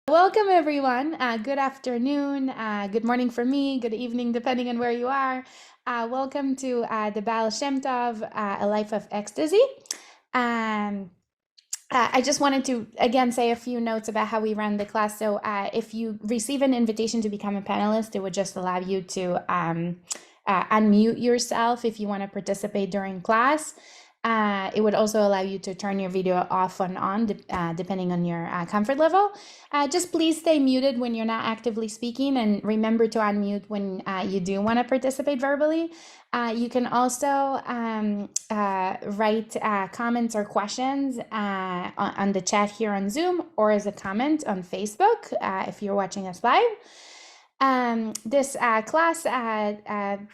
Welcome, everyone. Good afternoon, good morning for me, good evening, depending on where you are. Welcome to the Baal Shem Tov, A Life of Ecstasy. Um, I just wanted to again say a few notes about how we run the class. So, if you receive an invitation to become a panelist, it would just allow you to unmute yourself if you want to participate during class. It would also allow you to turn your video off and on, depending on your comfort level. Just please stay muted when you're not actively speaking, and remember to unmute when you do want to participate verbally. You can also write comments or questions on the chat here on Zoom, or as a comment on Facebook if you're watching us live. This class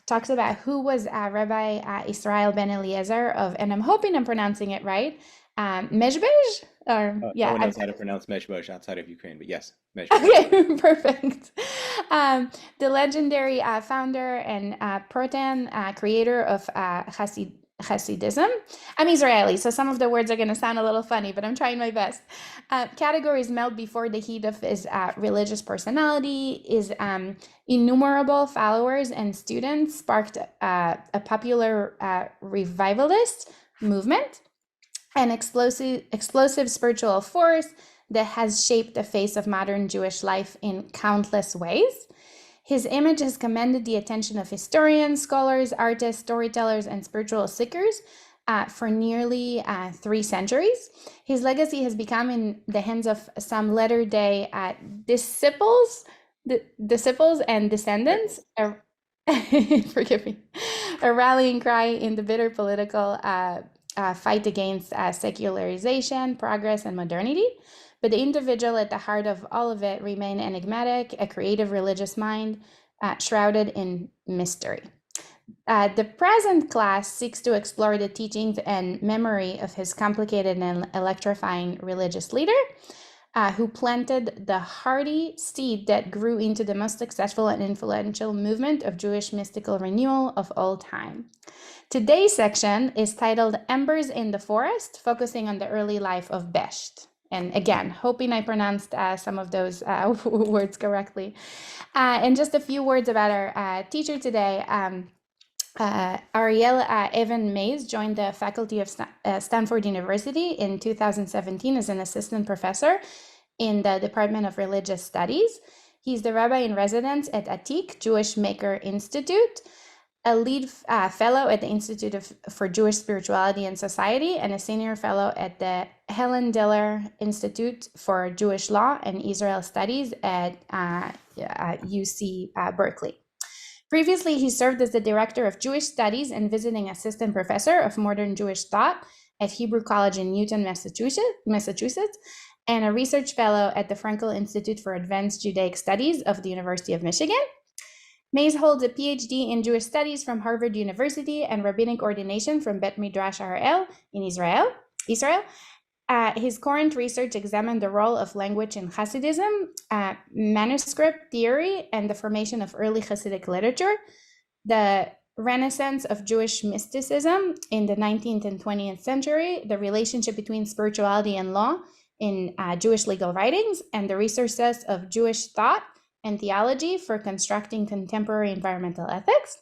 talks about who was Rabbi Yisra'el ben Eliezer of, and I'm hoping I'm pronouncing it right, Mezhbizh? Or No yeah, one knows how to pronounce Mezhbizh outside of Ukraine, but yes, Mezhbizh. okay, perfect. The legendary founder and protean creator of Hasidism. I'm Israeli, so some of the words are going to sound a little funny, but I'm trying my best. Categories melt before the heat of his religious personality. His innumerable followers and students sparked a popular revivalist movement, an explosive spiritual force that has shaped the face of modern Jewish life in countless ways. His image has commanded the attention of historians, scholars, artists, storytellers, and spiritual seekers for nearly 3 centuries. His legacy has become in the hands of some latter-day disciples and descendants. Forgive me. A rallying cry in the bitter political fight against secularization, progress, and modernity. But the individual at the heart of all of it remain enigmatic, a creative religious mind shrouded in mystery. The present class seeks to explore the teachings and memory of his complicated and electrifying religious leader, who planted the hardy seed that grew into the most successful and influential movement of Jewish mystical renewal of all time. Today's section is titled Embers in the Forest, focusing on the early life of Besht. And again, hoping I pronounced some of those words correctly. And just a few words about our teacher today. Ariel Evan Mayse joined the faculty of Stanford University in 2017 as an assistant professor in the Department of Religious Studies. He's the rabbi in residence at Atik Jewish Maker Institute, a lead fellow at the Institute for Jewish Spirituality and Society, and a senior fellow at the Helen Diller Institute for Jewish Law and Israel Studies at UC Berkeley. Previously, he served as the director of Jewish Studies and visiting assistant professor of modern Jewish thought at Hebrew College in Newton, Massachusetts, and a research fellow at the Frankel Institute for Advanced Judaic Studies of the University of Michigan. Mayse holds a PhD in Jewish Studies from Harvard University and rabbinic ordination from Bet Midrash Ariel in Israel. His current research examined the role of language in Hasidism, manuscript theory, and the formation of early Hasidic literature, the renaissance of Jewish mysticism in the 19th and 20th century, the relationship between spirituality and law in Jewish legal writings, and the resources of Jewish thought and theology for constructing contemporary environmental ethics.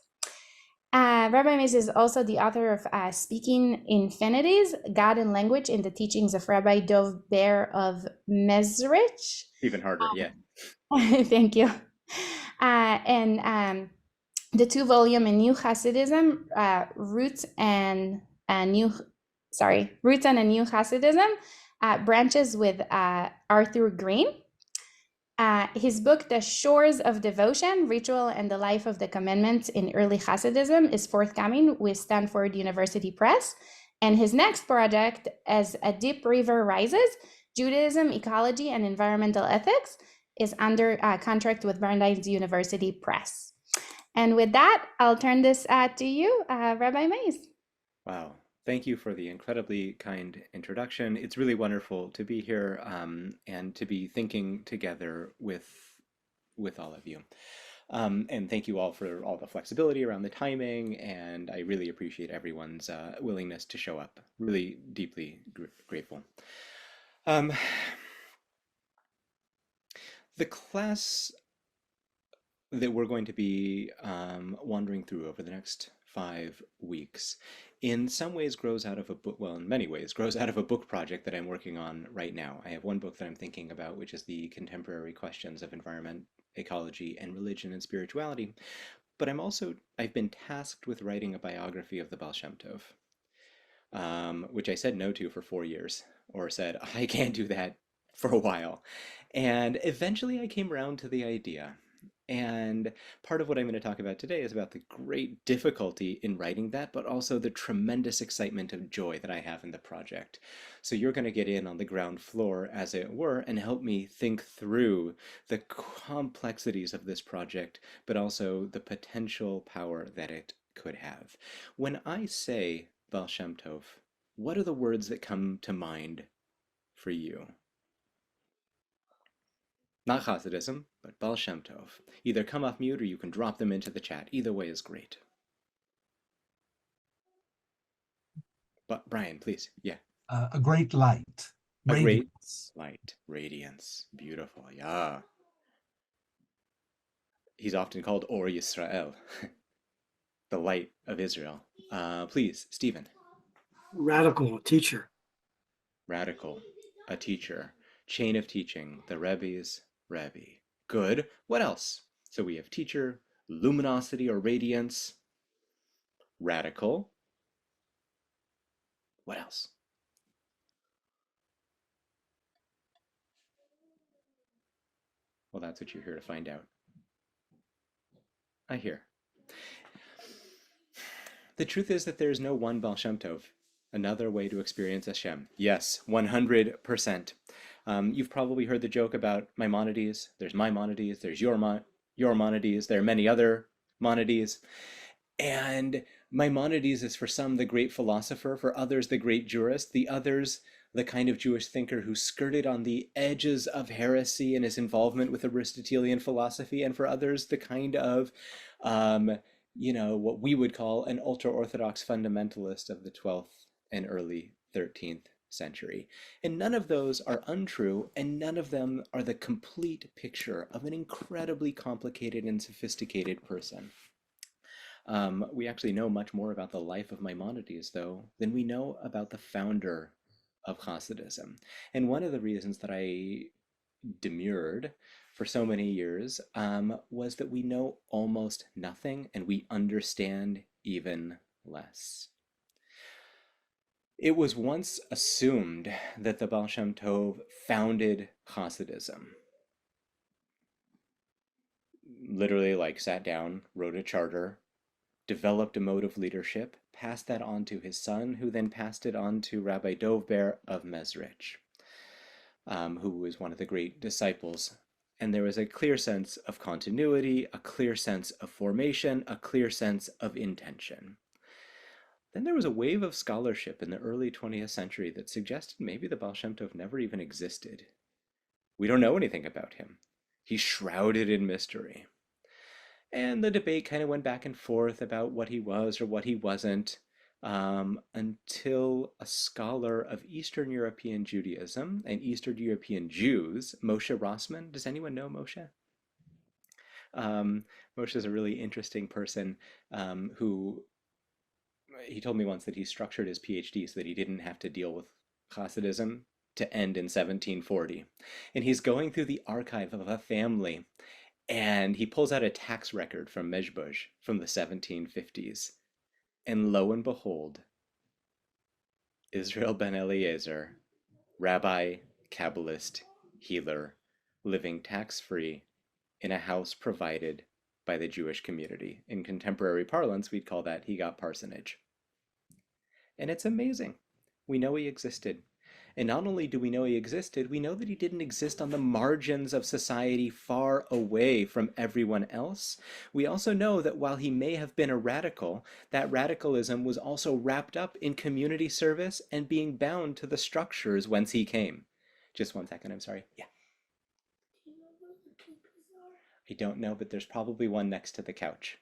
Rabbi Mayse is also the author of Speaking Infinities, God and Language in the Teachings of Rabbi Dov Ber of Mezhbizh. Even harder, yeah. Thank you. And the 2-volume in New Hasidism, Roots and a New Hasidism, branches with Arthur Green. His book, The Shores of Devotion, Ritual and the Life of the Commandments in Early Hasidism, is forthcoming with Stanford University Press. And his next project, As a Deep River Rises, Judaism, Ecology, and Environmental Ethics, is under contract with Brandeis University Press. And with that, I'll turn this to you, Rabbi Mayse. Wow. Thank you for the incredibly kind introduction. It's really wonderful to be here and to be thinking together with all of you. And thank you all for all the flexibility around the timing, and I really appreciate everyone's willingness to show up. Really deeply grateful. The class that we're going to be wandering through over the next 5 weeks in some ways grows out of a book, well, in many ways, grows out of a book project that I'm working on right now. I have one book that I'm thinking about, which is the contemporary questions of environment, ecology, and religion and spirituality. But I've been tasked with writing a biography of the Baal Shem Tov, which I said no to for 4 years, or said, I can't do that for a while. And eventually I came around to the idea. And part of what I'm going to talk about today is about the great difficulty in writing that, but also the tremendous excitement of joy that I have in the project. So you're going to get in on the ground floor, as it were, and help me think through the complexities of this project, but also the potential power that it could have. When I say Baal Shem Tov, what are the words that come to mind for you? Not Hasidism, but Baal Shem Tov. Either come off mute or you can drop them into the chat. Either way is great. But Brian, please. Yeah. A great light, A great radiance. light, radiance. Beautiful. Yeah. He's often called Or Yisra'el, the light of Israel. Please, Stephen. Radical, teacher. Radical, a teacher. Chain of teaching, the Rebbe's Rebbe. Good. What else? So we have teacher, luminosity or radiance, radical. What else? Well, that's what you're here to find out. I hear. The truth is that there is no one Baal Shem Tov, another way to experience Hashem. Yes, 100%. You've probably heard the joke about Maimonides. There's Maimonides, there's your Maimonides, there are many other Maimonides. And Maimonides is for some the great philosopher, for others the great jurist, the others the kind of Jewish thinker who skirted on the edges of heresy in his involvement with Aristotelian philosophy, and for others the kind of, what we would call an ultra-Orthodox fundamentalist of the 12th and early 13th century. And none of those are untrue, and none of them are the complete picture of an incredibly complicated and sophisticated person. We actually know much more about the life of Maimonides, though, than we know about the founder of Hasidism. And one of the reasons that I demurred for so many years was that we know almost nothing and we understand even less. It was once assumed that the Baal Shem Tov founded Hasidism. Literally, sat down, wrote a charter, developed a mode of leadership, passed that on to his son, who then passed it on to Rabbi Dovber of Mezhbizh, who was one of the great disciples. And there was a clear sense of continuity, a clear sense of formation, a clear sense of intention. Then there was a wave of scholarship in the early 20th century that suggested maybe the Baal Shem Tov never even existed. We don't know anything about him. He's shrouded in mystery. And the debate kind of went back and forth about what he was or what he wasn't, until a scholar of Eastern European Judaism and Eastern European Jews, Moshe Rossman. Does anyone know Moshe? Moshe is a really interesting person who, he told me once that he structured his PhD so that he didn't have to deal with Hasidism to end in 1740. And he's going through the archive of a family, and he pulls out a tax record from Mezhbizh from the 1750s. And lo and behold, Israel ben Eliezer, rabbi, Kabbalist, healer, living tax-free in a house provided by the Jewish community. In contemporary parlance, we'd call that he got parsonage. And it's amazing. We know he existed. And not only do we know he existed, we know that he didn't exist on the margins of society far away from everyone else. We also know that while he may have been a radical, that radicalism was also wrapped up in community service and being bound to the structures whence he came. Just 1 second, I'm sorry. Yeah. Do you know where the keepers are? I don't know, but there's probably one next to the couch.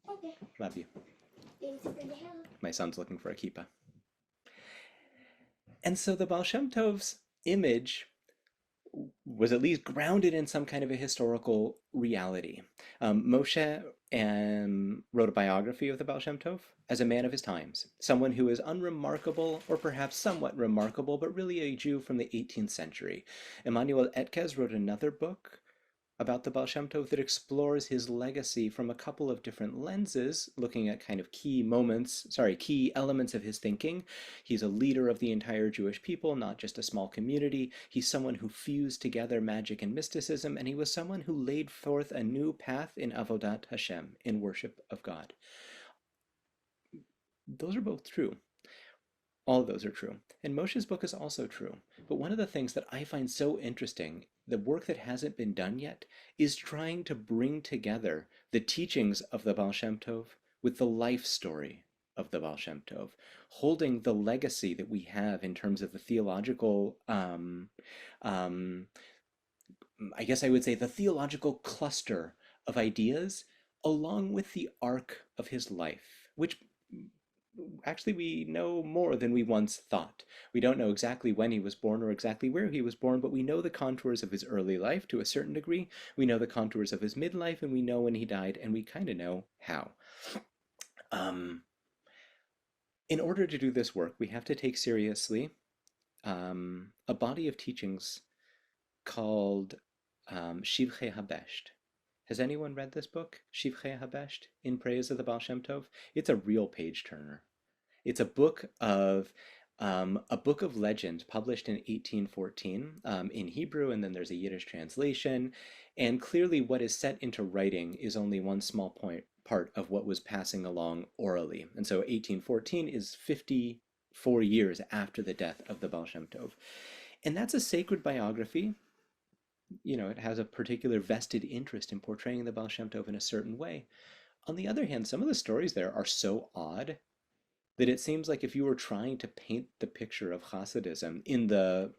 Okay. Love you. Thanks for the help. My son's looking for a kippah. And so the Baal Shem Tov's image was at least grounded in some kind of a historical reality. Moshe wrote a biography of the Baal Shem Tov as a man of his times, someone who is unremarkable, or perhaps somewhat remarkable, but really a Jew from the 18th century. Emmanuel Etkes wrote another book about the Baal Shem Tov that explores his legacy from a couple of different lenses, looking at kind of key elements of his thinking. He's a leader of the entire Jewish people, not just a small community. He's someone who fused together magic and mysticism, and he was someone who laid forth a new path in Avodat Hashem, in worship of God. Those are both true. All of those are true. And Moshe's book is also true. But one of the things that I find so interesting, the work that hasn't been done yet, is trying to bring together the teachings of the Baal Shem Tov with the life story of the Baal Shem Tov, holding the legacy that we have in terms of the theological, I guess I would say the theological cluster of ideas, along with the arc of his life, which actually we know more than we once thought. We don't know exactly when he was born or exactly where he was born, but we know the contours of his early life to a certain degree. We know the contours of his midlife, and we know when he died, and we kind of know how. In order to do this work, we have to take seriously a body of teachings called Shivchei HaBesht. Has anyone read this book, Shivchei HaBesht, in praise of the Baal Shem Tov? It's a real page turner. It's a book of legend published in 1814 in Hebrew, and then there's a Yiddish translation. And clearly, what is set into writing is only one small part of what was passing along orally. And so 1814 is 54 years after the death of the Baal Shem Tov. And that's a sacred biography. You know, it has a particular vested interest in portraying the Baal Shem Tov in a certain way. On the other hand, some of the stories there are so odd that it seems like if you were trying to paint the picture of Hasidism in the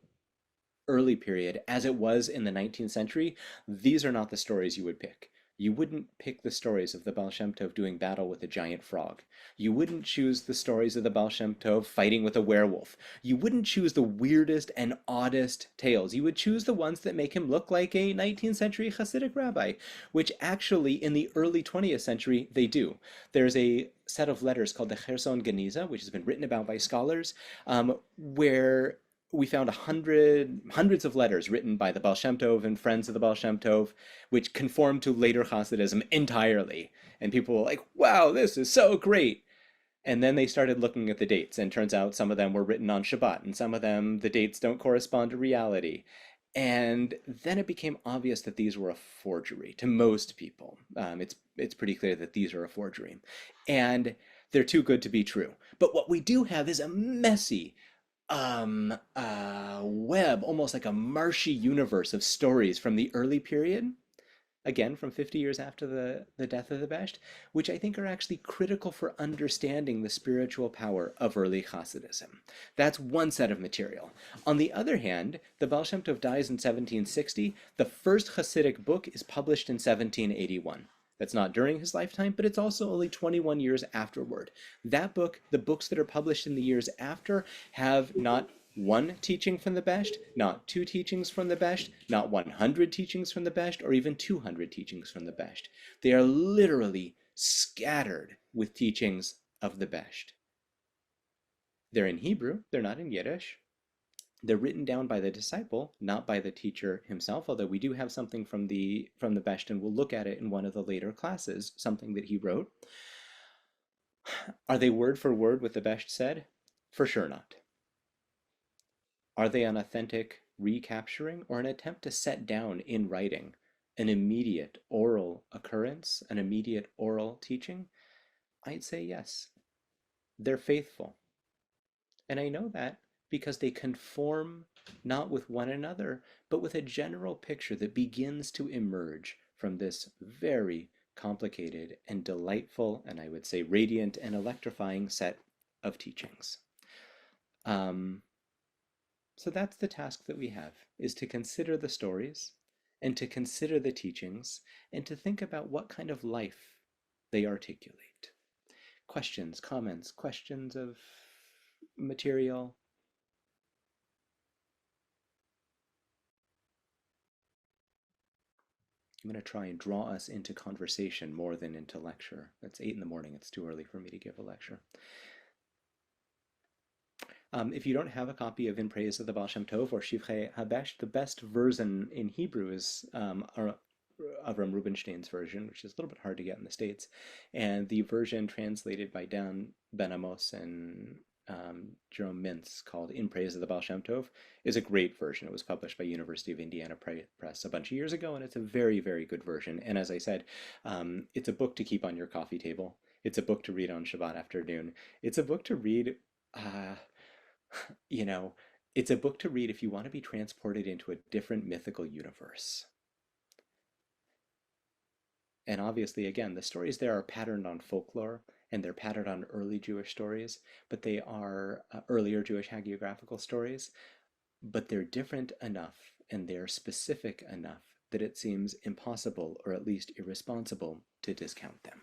early period as it was in the 19th century, these are not the stories you would pick. You wouldn't pick the stories of the Baal Shem Tov doing battle with a giant frog. You wouldn't choose the stories of the Baal Shem Tov fighting with a werewolf. You wouldn't choose the weirdest and oddest tales. You would choose the ones that make him look like a 19th century Hasidic rabbi, which actually in the early 20th century they do. There's a set of letters called the Cherson Geniza, which has been written about by scholars, where we found hundreds of letters written by the Baal Shem Tov and friends of the Baal Shem Tov, which conform to later Hasidism entirely. And people were like, wow, this is so great. And then they started looking at the dates, and turns out some of them were written on Shabbat, and some of them, the dates don't correspond to reality. And then it became obvious that these were a forgery to most people. It's pretty clear that these are a forgery. And they're too good to be true. But what we do have is a messy, web, almost like a marshy universe of stories from the early period, again from 50 years after the death of the Besht, which I think are actually critical for understanding the spiritual power of early Hasidism. That's one set of material. On the other hand, the Baal Shem Tov dies in 1760. The first Hasidic book is published in 1781. That's not during his lifetime, but it's also only 21 years afterward. That book, the books that are published in the years after, have not one teaching from the Besht, not two teachings from the Besht, not 100 teachings from the Besht, or even 200 teachings from the Besht. They are literally scattered with teachings of the Besht. They're in Hebrew, they're not in Yiddish. They're written down by the disciple, not by the teacher himself, although we do have something from the Besht, and we'll look at it in one of the later classes, something that he wrote. Are they word for word what the Besht said? For sure not. Are they an authentic recapturing or an attempt to set down in writing an immediate oral occurrence, an immediate oral teaching? I'd say yes. They're faithful. And I know that because they conform not with one another, but with a general picture that begins to emerge from this very complicated and delightful, and I would say radiant and electrifying set of teachings. So that's the task that we have, is to consider the stories and to consider the teachings and to think about what kind of life they articulate. Questions, comments, questions of material? I'm going to try and draw us into conversation more than into lecture. It's 8 in the morning. It's too early for me to give a lecture. If you don't have a copy of In Praise of the Baal Shem Tov or Shivrei Habesh, the best version in Hebrew is Avram Rubinstein's version, which is a little bit hard to get in the States. And the version translated by Dan Ben Amos and Jerome Mintz, called In Praise of the Baal Shem Tov, is a great version. It was published by University of Indiana Press a bunch of years ago, and it's a very, very good version. And as I said, it's a book to keep on your coffee table. It's a book to read on Shabbat afternoon. It's a book to read, you know, it's a book to read if you want to be transported into a different mythical universe. And obviously, again, the stories there are patterned on folklore, and they're patterned on early Jewish stories, but they are earlier Jewish hagiographical stories, but they're different enough and they're specific enough that it seems impossible, or at least irresponsible, to discount them.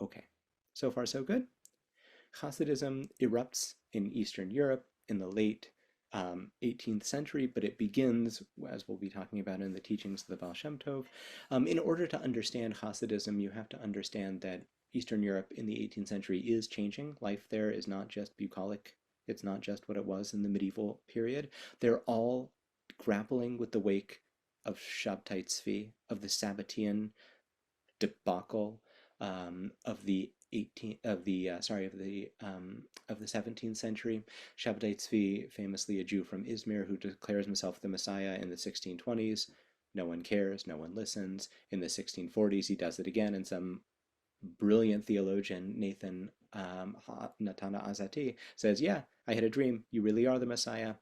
Okay, so far so good. Hasidism erupts in Eastern Europe in the late 18th century, but it begins, as we'll be talking about in the teachings of the Baal Shem Tov. In order to understand Hasidism, you have to understand that Eastern Europe in the 18th century is changing. Life there is not just bucolic. It's not just what it was in the medieval period. They're all grappling with the wake of Shabtai Tzvi, of the Sabbatean debacle, of the 17th century. Shabtai Tzvi, famously a Jew from Izmir who declares himself the Messiah in the 1620s. No one cares, no one listens. In the 1640s, he does it again, and some brilliant theologian, Natana Azati, says, yeah, I had a dream, you really are the Messiah.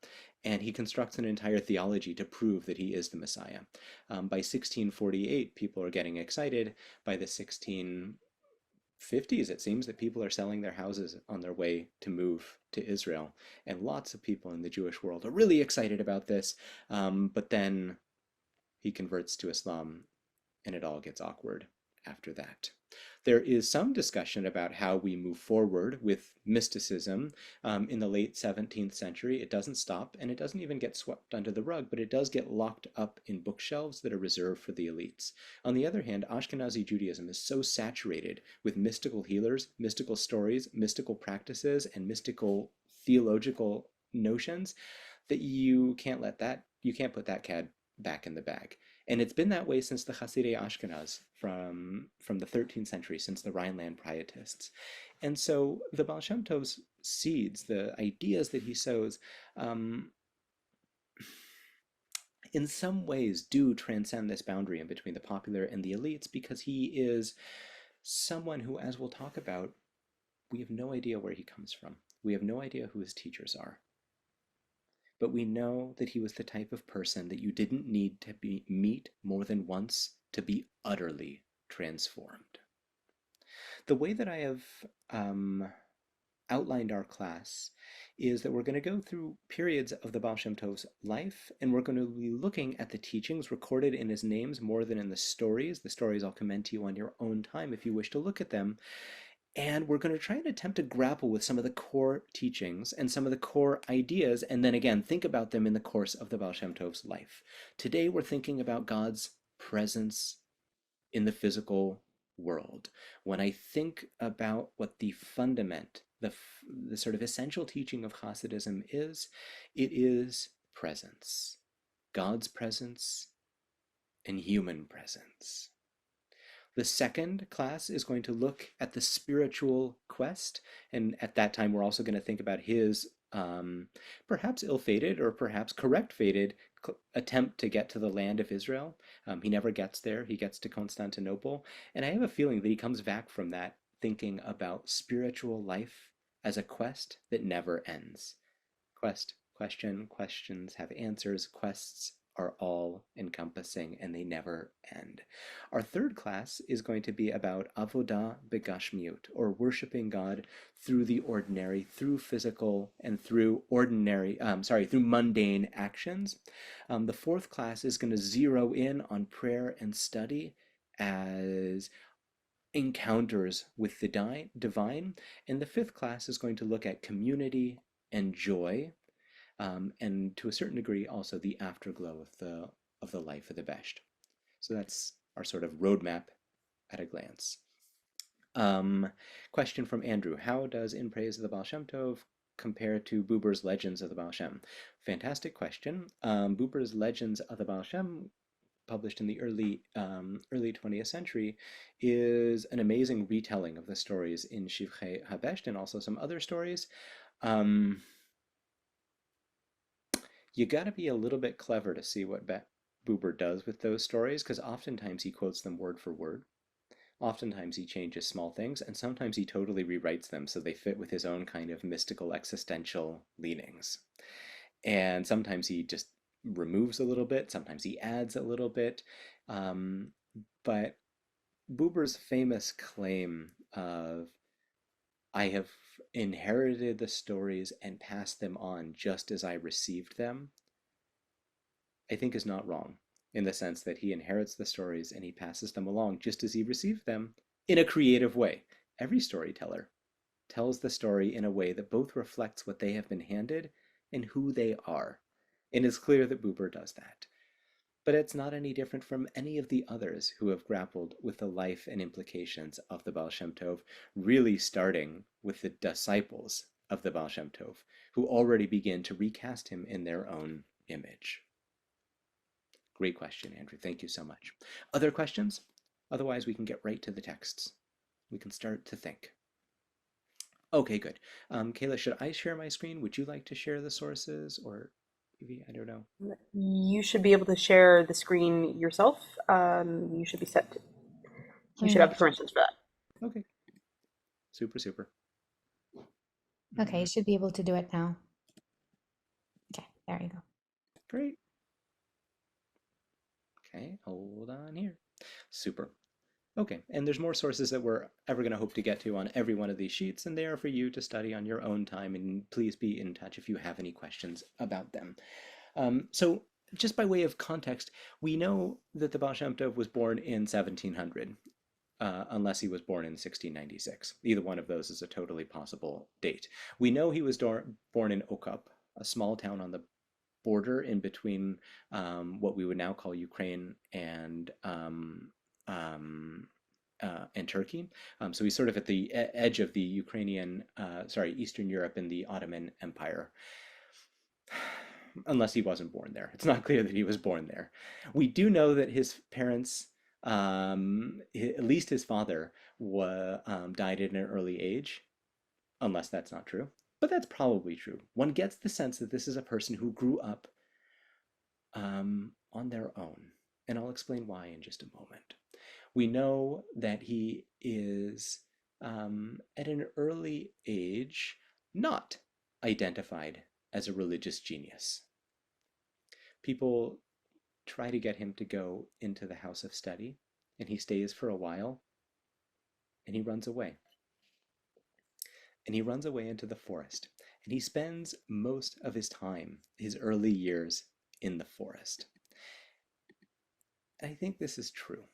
And he constructs an entire theology to prove that he is the Messiah. By 1648, people are getting excited. By the 1650s, it seems that people are selling their houses on their way to move to Israel. And lots of people in the Jewish world are really excited about this. But then he converts to Islam, and it all gets awkward after that. There is some discussion about how we move forward with mysticism in the late 17th century. It doesn't stop, and it doesn't even get swept under the rug, but it does get locked up in bookshelves that are reserved for the elites. On the other hand, Ashkenazi Judaism is so saturated with mystical healers, mystical stories, mystical practices, and mystical theological notions that you can't put that cat back in the bag. And it's been that way since the Hasidei Ashkenaz from the 13th century, since the Rhineland Pietists. And so the Baal Shem Tov's seeds, the ideas that he sows, in some ways do transcend this boundary in between the popular and the elites, because he is someone who, as we'll talk about, we have no idea where he comes from. We have no idea who his teachers are. But we know that he was the type of person that you didn't need to meet more than once to be utterly transformed. The way that I have outlined our class is that we're going to go through periods of the Baal Shem Tov's life, and we're going to be looking at the teachings recorded in his names more than in the stories. The stories I'll commend to you on your own time if you wish to look at them. And we're going to try and attempt to grapple with some of the core teachings and some of the core ideas, and then again, think about them in the course of the Baal Shem Tov's life. Today, we're thinking about God's presence in the physical world. When I think about what the fundament, the sort of essential teaching of Hasidism is, it is presence. God's presence and human presence. The second class is going to look at the spiritual quest, and at that time we're also going to think about his perhaps ill-fated or perhaps correct-fated attempt to get to the land of Israel. He never gets there. He gets to Constantinople, and I have a feeling that he comes back from that thinking about spiritual life as a quest that never ends. Quest, question, questions have answers, quests are all encompassing and they never end. Our third class is going to be about avodah begashmiut, or worshiping God through the ordinary, through physical and through through mundane actions. The fourth class is going to zero in on prayer and study as encounters with the divine. And the fifth class is going to look at community and joy, and to a certain degree also the afterglow of the life of the Besht. So that's our sort of roadmap at a glance. Question from Andrew. How does In Praise of the Baal Shem Tov compare to Buber's Legends of the Baal Shem? Fantastic question. Buber's Legends of the Baal Shem, published in the early 20th century, is an amazing retelling of the stories in Shivchei Habesht and also some other stories. You got to be a little bit clever to see what Buber does with those stories, because oftentimes he quotes them word for word. Oftentimes he changes small things, and sometimes he totally rewrites them so they fit with his own kind of mystical existential leanings. And sometimes he just removes a little bit, sometimes he adds a little bit. But Buber's famous claim of, I have inherited the stories and passed them on just as I received them, I think is not wrong, in the sense that he inherits the stories and he passes them along just as he received them in a creative way. Every storyteller tells the story in a way that both reflects what they have been handed and who they are. And it's clear that Buber does that. But it's not any different from any of the others who have grappled with the life and implications of the Baal Shem Tov, really starting with the disciples of the Baal Shem Tov, who already begin to recast him in their own image. Great question, Andrew. Thank you so much. Other questions? Otherwise, we can get right to the texts. We can start to think. Okay, good. Kayla, should I share my screen? Would you like to share the sources, or maybe, I don't know. You should be able to share the screen yourself. You should be set. You should have permissions for that. Okay. Super, super. Okay, you should be able to do it now. Okay, there you go. Great. Okay, hold on here. Super. Okay, and there's more sources that we're ever going to hope to get to on every one of these sheets, and they are for you to study on your own time, and please be in touch if you have any questions about them. So just by way of context, we know that the Baal Shem Tov was born in 1700, unless he was born in 1696. Either one of those is a totally possible date. We know he was born in Okap, a small town on the border in between what we would now call Ukraine and Turkey. So he's sort of at the edge of the Eastern Europe and the Ottoman Empire. Unless he wasn't born there. It's not clear that he was born there. We do know that his parents, at least his father, died at an early age, unless that's not true. But that's probably true. One gets the sense that this is a person who grew up on their own. And I'll explain why in just a moment. We know that he is, at an early age, not identified as a religious genius. People try to get him to go into the house of study, and he stays for a while, and he runs away. And he runs away into the forest, and he spends most of his time, his early years, in the forest. And I think this is true,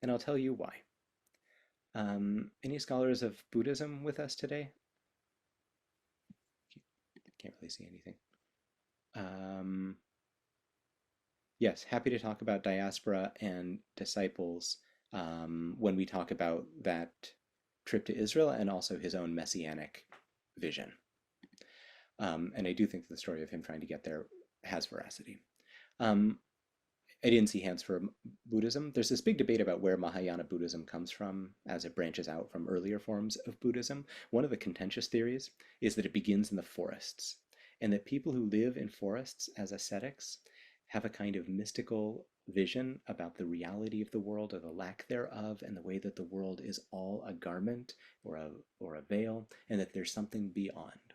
and I'll tell you why. Any scholars of Buddhism with us today? Can't really see anything. Yes, happy to talk about diaspora and disciples when we talk about that trip to Israel and also his own messianic vision. And I do think the story of him trying to get there has veracity. I didn't see hands for Buddhism. There's this big debate about where Mahayana Buddhism comes from as it branches out from earlier forms of Buddhism. One of the contentious theories is that it begins in the forests, and that people who live in forests as ascetics have a kind of mystical vision about the reality of the world or the lack thereof, and the way that the world is all a garment or a veil, and that there's something beyond.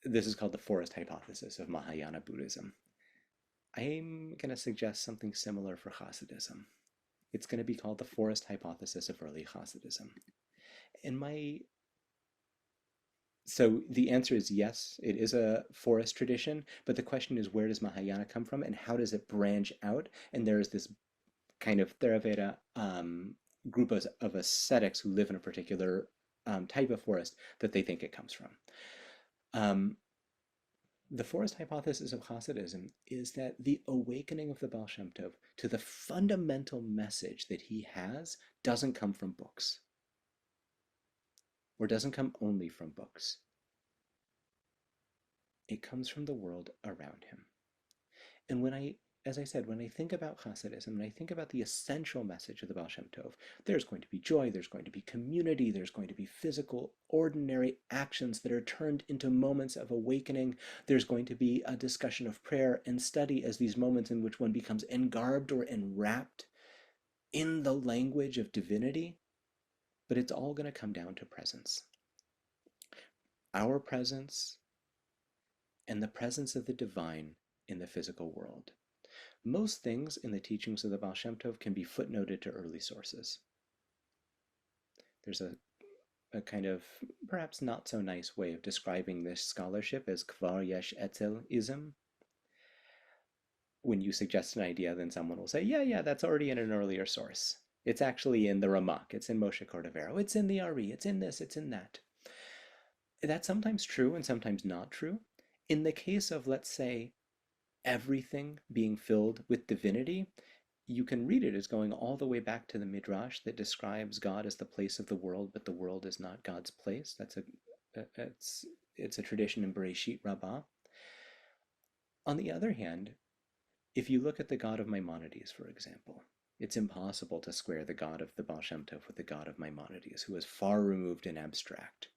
This is called the forest hypothesis of Mahayana Buddhism. I'm going to suggest something similar for Hasidism. It's going to be called the forest hypothesis of early Hasidism. So the answer is yes, it is a forest tradition, but the question is, where does Mahayana come from and how does it branch out? And there is this kind of Theravada group of ascetics who live in a particular type of forest that they think it comes from. The forest hypothesis of Hasidism is that the awakening of the Baal Shem Tov to the fundamental message that he has doesn't come from books, or doesn't come only from books. It comes from the world around him. And as I said, when I think about Hasidism, and I think about the essential message of the Baal Shem Tov, there's going to be joy, there's going to be community, there's going to be physical, ordinary actions that are turned into moments of awakening. There's going to be a discussion of prayer and study as these moments in which one becomes engarbed or enwrapped in the language of divinity. But it's all going to come down to presence. Our presence and the presence of the divine in the physical world. Most things in the teachings of the Baal Shem Tov can be footnoted to early sources. There's a kind of perhaps not so nice way of describing this scholarship as kvar yesh etzel-ism. When you suggest an idea, then someone will say, yeah, that's already in an earlier source. It's actually in the Ramak, it's in Moshe Cordovero, it's in the Ari, it's in this, it's in that. That's sometimes true and sometimes not true. In the case of, let's say, everything being filled with divinity, you can read it as going all the way back to the Midrash that describes God as the place of the world, but the world is not God's place. It's a tradition in Bereshit Rabbah. On the other hand, if you look at the God of Maimonides, for example, it's impossible to square the God of the Baal Shem Tov with the God of Maimonides, who is far removed and abstract.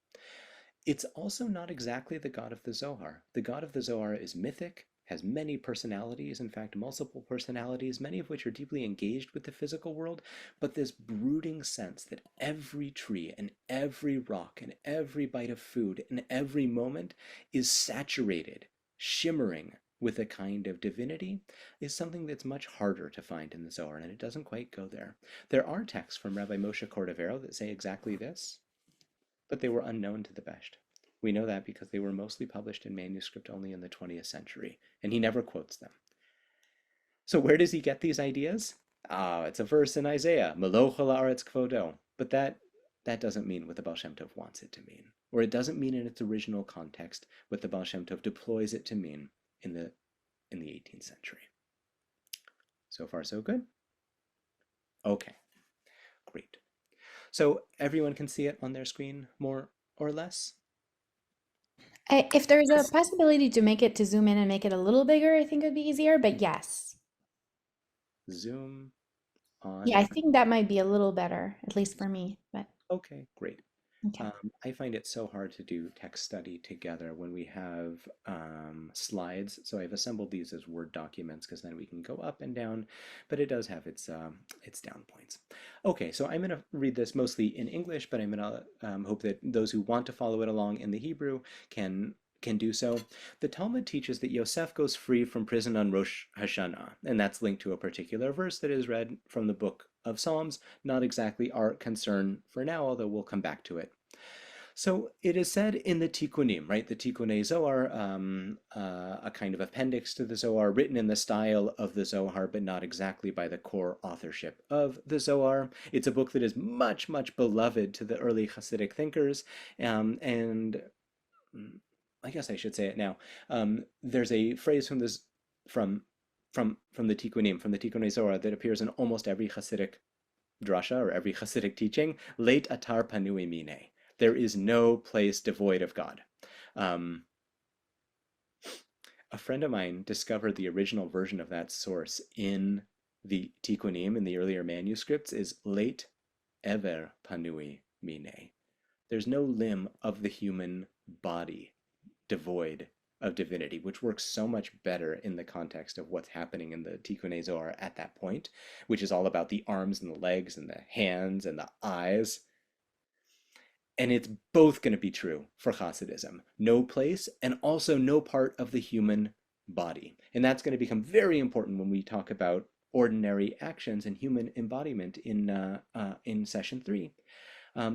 It's also not exactly the God of the Zohar. The God of the Zohar is mythic, has many personalities, in fact, multiple personalities, many of which are deeply engaged with the physical world, but this brooding sense that every tree and every rock and every bite of food and every moment is saturated, shimmering with a kind of divinity is something that's much harder to find in the Zohar, and it doesn't quite go there. There are texts from Rabbi Moshe Cordovero that say exactly this, but they were unknown to the Besht. We know that because they were mostly published in manuscript only in the 20th century, and he never quotes them. So where does he get these ideas? It's a verse in Isaiah, Meloch ha'aretz kvodo. But that doesn't mean what the Baal Shem Tov wants it to mean, or it doesn't mean in its original context what the Baal Shem Tov deploys it to mean in the 18th century. So far, so good? Okay, great. So everyone can see it on their screen, more or less? If there's a possibility to zoom in and make it a little bigger, I think it would be easier, but yes. Zoom on. Yeah, I think that might be a little better, at least for me, but Okay, great. okay. I find it so hard to do text study together when we have slides. So I've assembled these as Word documents because then we can go up and down, but it does have its down points. Okay, so I'm going to read this mostly in English, but I'm going to hope that those who want to follow it along in the Hebrew can do so. The Talmud teaches that Yosef goes free from prison on Rosh Hashanah, and that's linked to a particular verse that is read from the book of Psalms, not exactly our concern for now, although we'll come back to it. So it is said in the Tikkunim, right? The Tikkunei Zohar, a kind of appendix to the Zohar, written in the style of the Zohar, but not exactly by the core authorship of the Zohar. It's a book that is much, much beloved to the early Hasidic thinkers, and I guess I should say it now. There's a phrase from this from the Tikkunim, from the Tikkunei Zohar, that appears in almost every Hasidic drasha or every Hasidic teaching. Leit atar panui mine. There is no place devoid of God. A friend of mine discovered the original version of that source in the Tikkunim, in the earlier manuscripts, is Leit ever panui mine. There's no limb of the human body devoid of divinity, which works so much better in the context of what's happening in the Tikkunei Zohar at that point, which is all about the arms and the legs and the hands and the eyes. And it's both going to be true for Hasidism. No place and also no part of the human body. And that's going to become very important when we talk about ordinary actions and human embodiment in session 3.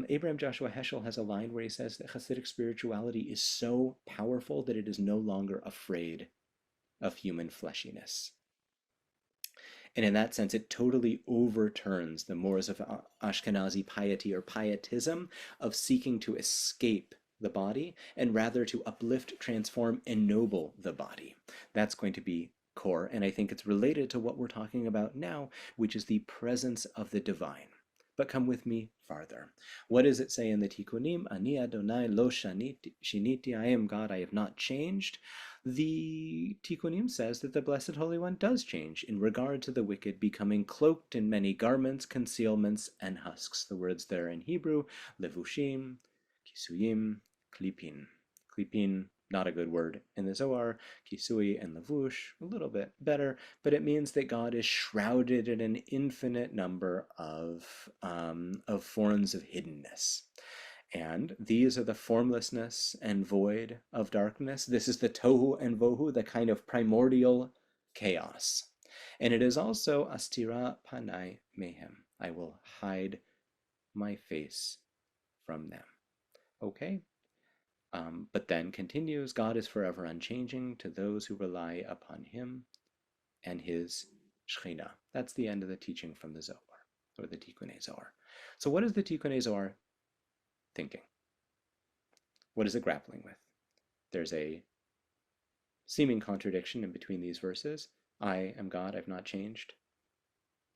Abraham Joshua Heschel has a line where he says that Hasidic spirituality is so powerful that it is no longer afraid of human fleshiness. And in that sense, it totally overturns the mores of Ashkenazi piety or pietism of seeking to escape the body, and rather to uplift, transform, ennoble the body. That's going to be core, and I think it's related to what we're talking about now, which is the presence of the divine. But come with me farther. What does it say in the Tikkunim? Ani Adonai lo shiniti, I am God, I have not changed. The Tikkunim says that the Blessed Holy One does change in regard to the wicked becoming cloaked in many garments, concealments, and husks. The words there in Hebrew, levushim, kisuyim, klipin. Klipin, not a good word in the Zohar. Kisui and levush, a little bit better, but it means that God is shrouded in an infinite number of forms of hiddenness. And these are the formlessness and void of darkness. This is the tohu and vohu, the kind of primordial chaos. And it is also astira panai mehem. I will hide my face from them. Okay? But then continues, God is forever unchanging to those who rely upon him and his Shekhinah. That's the end of the teaching from the Zohar, or the Tikkunei Zohar. So what is the Tikkunei Zohar thinking? What is it grappling with? There's a seeming contradiction in between these verses. I am God, I've not changed.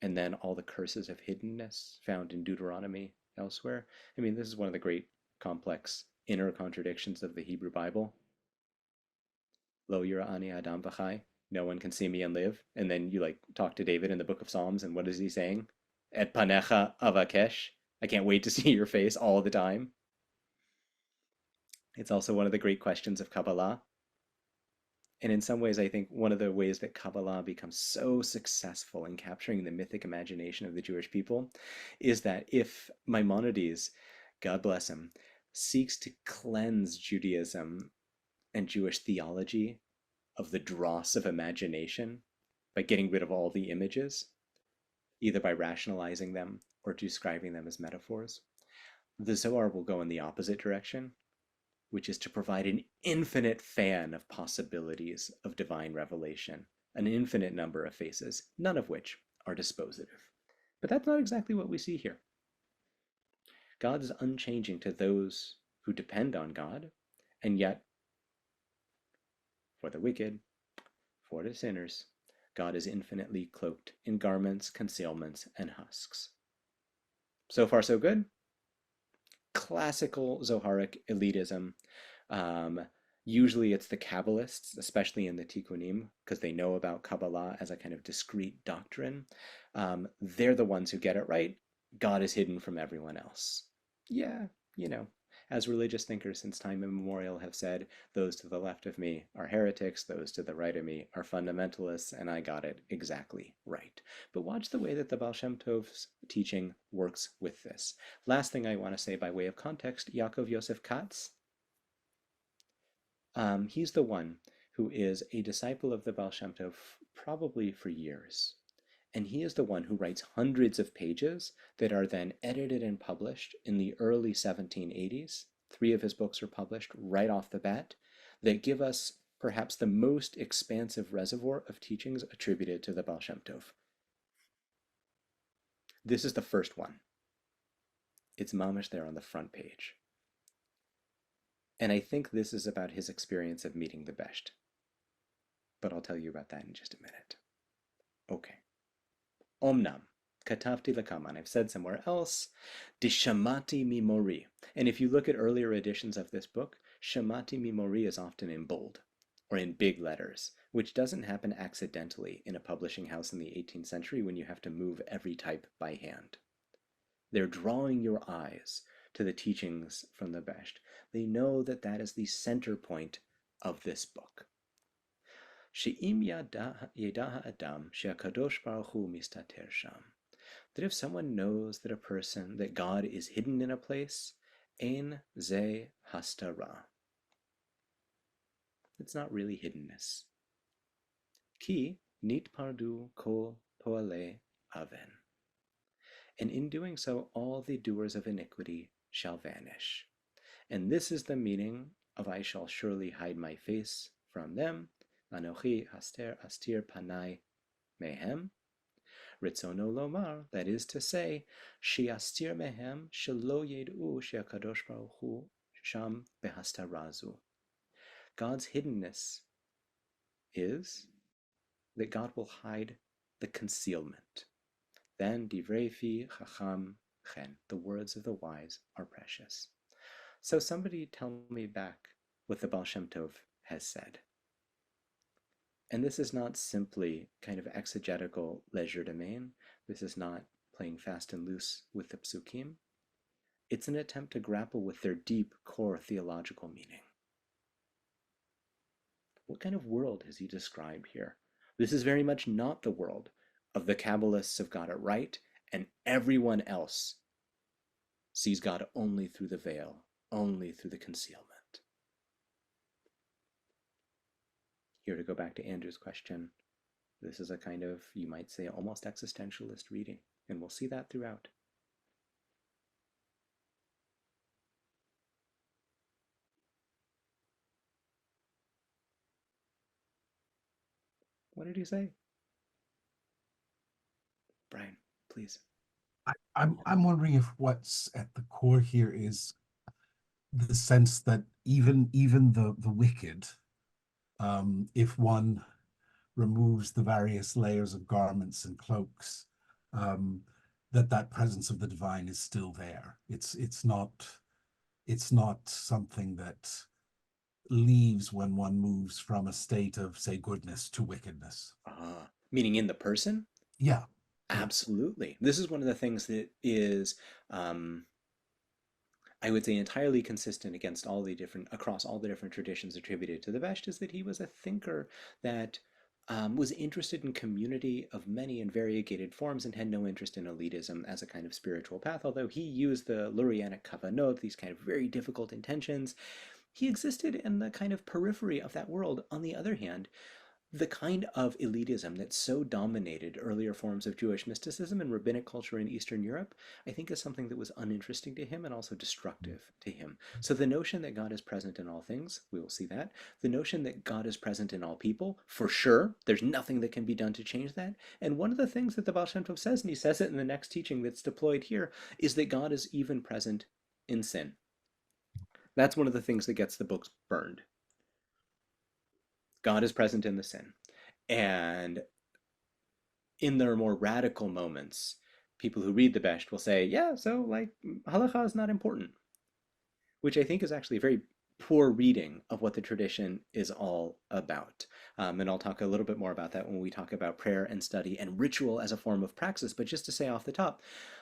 And then all the curses of hiddenness found in Deuteronomy elsewhere. I mean, this is one of the great complex inner contradictions of the Hebrew Bible. Lo yira ani adam v'chai. No one can see me and live. And then you talk to David in the book of Psalms, and what is he saying? Et panecha avakesh. I can't wait to see your face all the time. It's also one of the great questions of Kabbalah. And in some ways, I think one of the ways that Kabbalah becomes so successful in capturing the mythic imagination of the Jewish people is that if Maimonides, God bless him, seeks to cleanse Judaism and Jewish theology of the dross of imagination by getting rid of all the images, either by rationalizing them or describing them as metaphors, the Zohar will go in the opposite direction, which is to provide an infinite fan of possibilities of divine revelation, an infinite number of faces, none of which are dispositive. But that's not exactly what we see here. God is unchanging to those who depend on God, and yet, for the wicked, for the sinners, God is infinitely cloaked in garments, concealments, and husks. So far, so good. Classical Zoharic elitism. Usually it's the Kabbalists, especially in the Tikkunim, because they know about Kabbalah as a kind of discrete doctrine. They're the ones who get it right. God is hidden from everyone else. Yeah, as religious thinkers since time immemorial have said, those to the left of me are heretics, those to the right of me are fundamentalists, and I got it exactly right. But watch the way that the Baal Shem Tov's teaching works with this. Last thing I want to say by way of context, Yaakov Yosef Katz, he's the one who is a disciple of the Baal Shem Tov probably for years. And he is the one who writes hundreds of pages that are then edited and published in the early 1780s. 3 of his books are published right off the bat that give us perhaps the most expansive reservoir of teachings attributed to the Baal Shem Tov. This is the first one. It's mamish there on the front page. And I think this is about his experience of meeting the Besht. But I'll tell you about that in just a minute. Okay. Omnam, katavti lakam, and I've said somewhere else, dishamati mimori. And if you look at earlier editions of this book, shamati mimori is often in bold, or in big letters, which doesn't happen accidentally in a publishing house in the 18th century when you have to move every type by hand. They're drawing your eyes to the teachings from the Besht. They know that that is the center point of this book. She'im yedah adam she'akadosh baruch hu mistater sham. That if someone knows that God is hidden in a place, ein ze hastara. It's not really hiddenness. Ki nit pardu kol poale aven. And in doing so, all the doers of iniquity shall vanish. And this is the meaning of I shall surely hide my face from them. Anochi astir panai mehem. Ritzono lomar, that is to say, she astir mehem shelo yedu she'akadosh baruch hu Sham behastarazu. God's hiddenness is that God will hide the concealment. Then divrei fi chacham chen. The words of the wise are precious. So somebody tell me back what the Baal Shem Tov has said. And this is not simply kind of exegetical legerdemain. This is not playing fast and loose with the psukim. It's an attempt to grapple with their deep core theological meaning. What kind of world has he described here? This is very much not the world of the Kabbalists have got it right, and everyone else sees God only through the veil, only through the concealment. Here, to go back to Andrew's question, this is a kind of, you might say, almost existentialist reading, and we'll see that throughout. What did you say? Brian, please. I'm wondering if what's at the core here is the sense that even the wicked, if one removes the various layers of garments and cloaks, that presence of the divine is still there. It's not something that leaves when one moves from a state of, say, goodness to wickedness. Meaning in the person? Yeah. Absolutely. This is one of the things that is, I would say, entirely consistent across all the different traditions attributed to the Vesht, is that he was a thinker that was interested in community of many and variegated forms and had no interest in elitism as a kind of spiritual path. Although he used the Lurianic kavanot, these kind of very difficult intentions, he existed in the kind of periphery of that world. On the other hand, the kind of elitism that so dominated earlier forms of Jewish mysticism and rabbinic culture in Eastern Europe, I think is something that was uninteresting to him and also destructive to him. So the notion that God is present in all things, we will see that. The notion that God is present in all people, for sure, there's nothing that can be done to change that. And one of the things that the Baal Shem Tov says, and he says it in the next teaching that's deployed here, is that God is even present in sin. That's one of the things that gets the books burned. God is present in the sin. And in their more radical moments, people who read the Besht will say, yeah, so like halacha is not important, which I think is actually a very poor reading of what the tradition is all about. And I'll talk a little bit more about that when we talk about prayer and study and ritual as a form of praxis. But just to say off the top,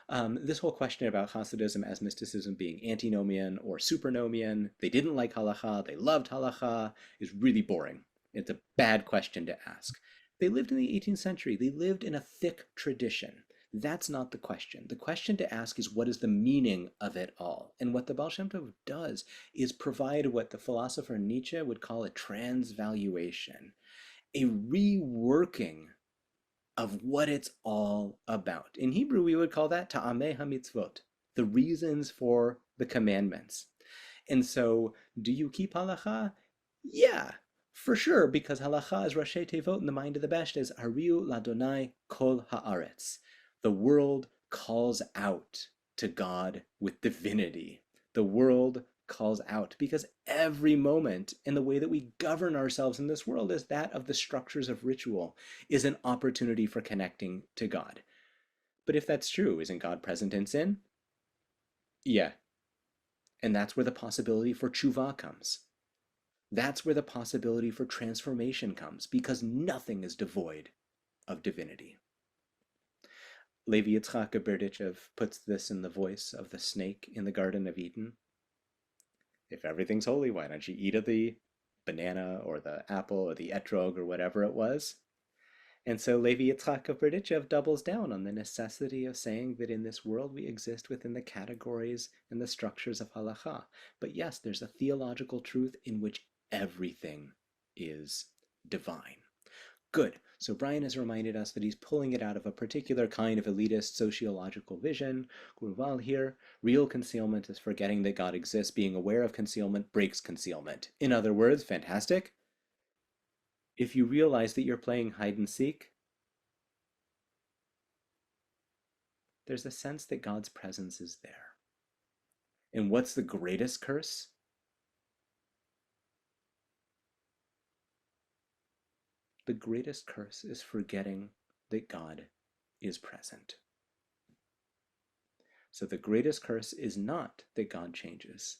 this whole question about Hasidism as mysticism being antinomian or supernomian, they didn't like halacha, they loved halacha, is really boring. It's a bad question to ask. They lived in the 18th century. They lived in a thick tradition. That's not the question. The question to ask is, what is the meaning of it all? And what the Baal Shem Tov does is provide what the philosopher Nietzsche would call a transvaluation, a reworking of what it's all about. In Hebrew, we would call that ta'amei hamitzvot, the reasons for the commandments. And so, do you keep halacha? Yeah, for sure, because halacha is Rashi Tevot in the mind of the Besht is Ariel Ladonai Kol Haaretz. The world calls out to God with divinity. The world calls out because every moment in the way that we govern ourselves in this world is that of the structures of ritual, is an opportunity for connecting to God. But if that's true, isn't God present in sin? Yeah. And that's where the possibility for tshuva comes. That's where the possibility for transformation comes, because nothing is devoid of divinity. Levi Yitzchak Berdichev puts this in the voice of the snake in the Garden of Eden. If everything's holy, why don't you eat of the banana or the apple or the etrog or whatever it was? And so Levi Yitzchak of Berdichev doubles down on the necessity of saying that in this world we exist within the categories and the structures of halacha. But yes, there's a theological truth in which everything is divine. Good. So Brian has reminded us that he's pulling it out of a particular kind of elitist sociological vision. Gruval here, real concealment is forgetting that God exists. Being aware of concealment breaks concealment. In other words, fantastic. If you realize that you're playing hide and seek, there's a sense that God's presence is there. And what's the greatest curse the greatest curse is forgetting that God is present. So the greatest curse is not that God changes.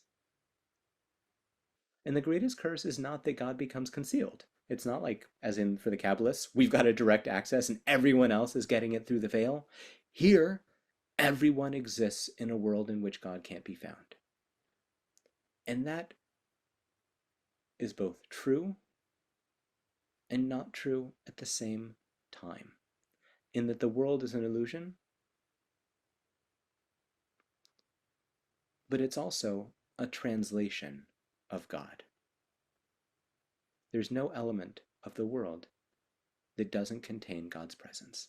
And the greatest curse is not that God becomes concealed. It's not like, as in for the Kabbalists, we've got a direct access and everyone else is getting it through the veil. Here, everyone exists in a world in which God can't be found. And that is both true and not true at the same time, in that the world is an illusion, but it's also a translation of God. There's no element of the world that doesn't contain God's presence.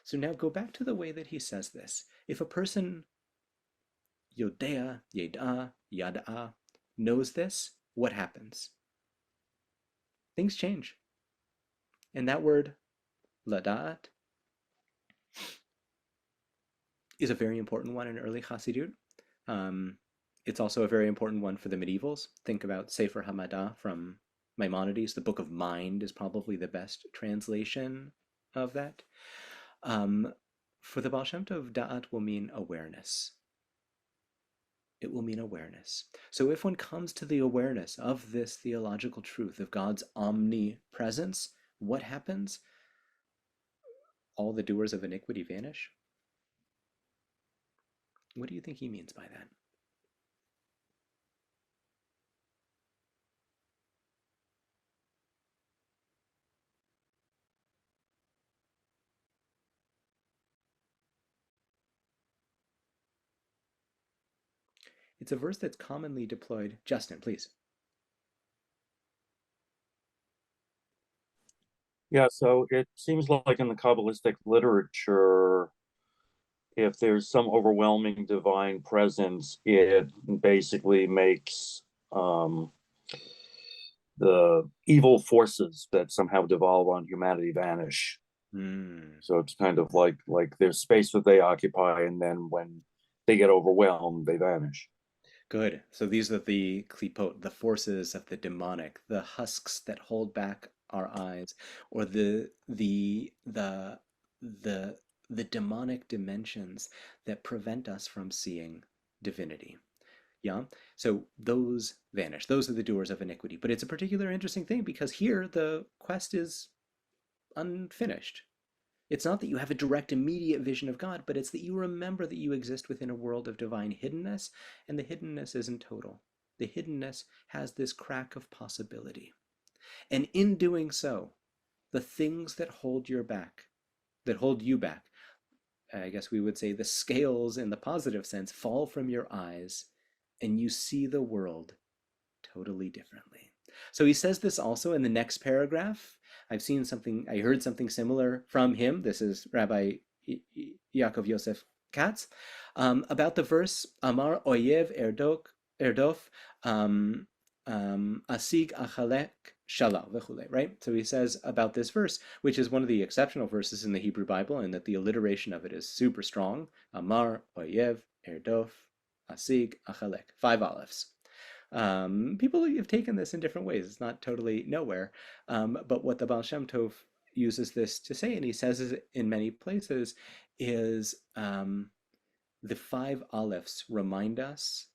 So now go back to the way that he says this. If a person, yodea, yeda, yada, knows this, what happens? Things change. And that word, ladat, is a very important one in early Hasidut. It's also a very important one for the medievals. Think about Sefer Hamada from Maimonides. The Book of Mind is probably the best translation of that. For the Baal Shem Tov, da'at will mean awareness. It will mean awareness. So if one comes to the awareness of this theological truth of God's omnipresence, what happens? All the doers of iniquity vanish. What do you think he means by that? It's a verse that's commonly deployed. Justin, please. Yeah, so it seems like in the Kabbalistic literature, if there's some overwhelming divine presence, it basically makes the evil forces that somehow devolve on humanity vanish. So it's kind of like there's space that they occupy, and then when they get overwhelmed, they vanish. Good. So these are the klipot, the forces of the demonic, the husks that hold back our eyes, or the demonic dimensions that prevent us from seeing divinity. Yeah. So those vanish. Those are the doers of iniquity. But it's a particular interesting thing because here the quest is unfinished. It's not that you have a direct, immediate vision of God, but it's that you remember that you exist within a world of divine hiddenness, and the hiddenness isn't total. The hiddenness has this crack of possibility. And in doing so, the things that hold you back, I guess we would say the scales in the positive sense, fall from your eyes, and you see the world totally differently. So he says this also in the next paragraph. I heard something similar from him. This is Rabbi Yaakov Yosef Katz, about the verse, Amar Oyev Erdof Asig Achalek Shalal v'chule, right? So he says about this verse, which is one of the exceptional verses in the Hebrew Bible, and that the alliteration of it is super strong. Amar Oyev Erdof Asig Achalek. 5 olives. People have taken this in different ways. It's not totally nowhere. But what the Baal Shem Tov uses this to say, and he says it in many places, is the 5 olives remind us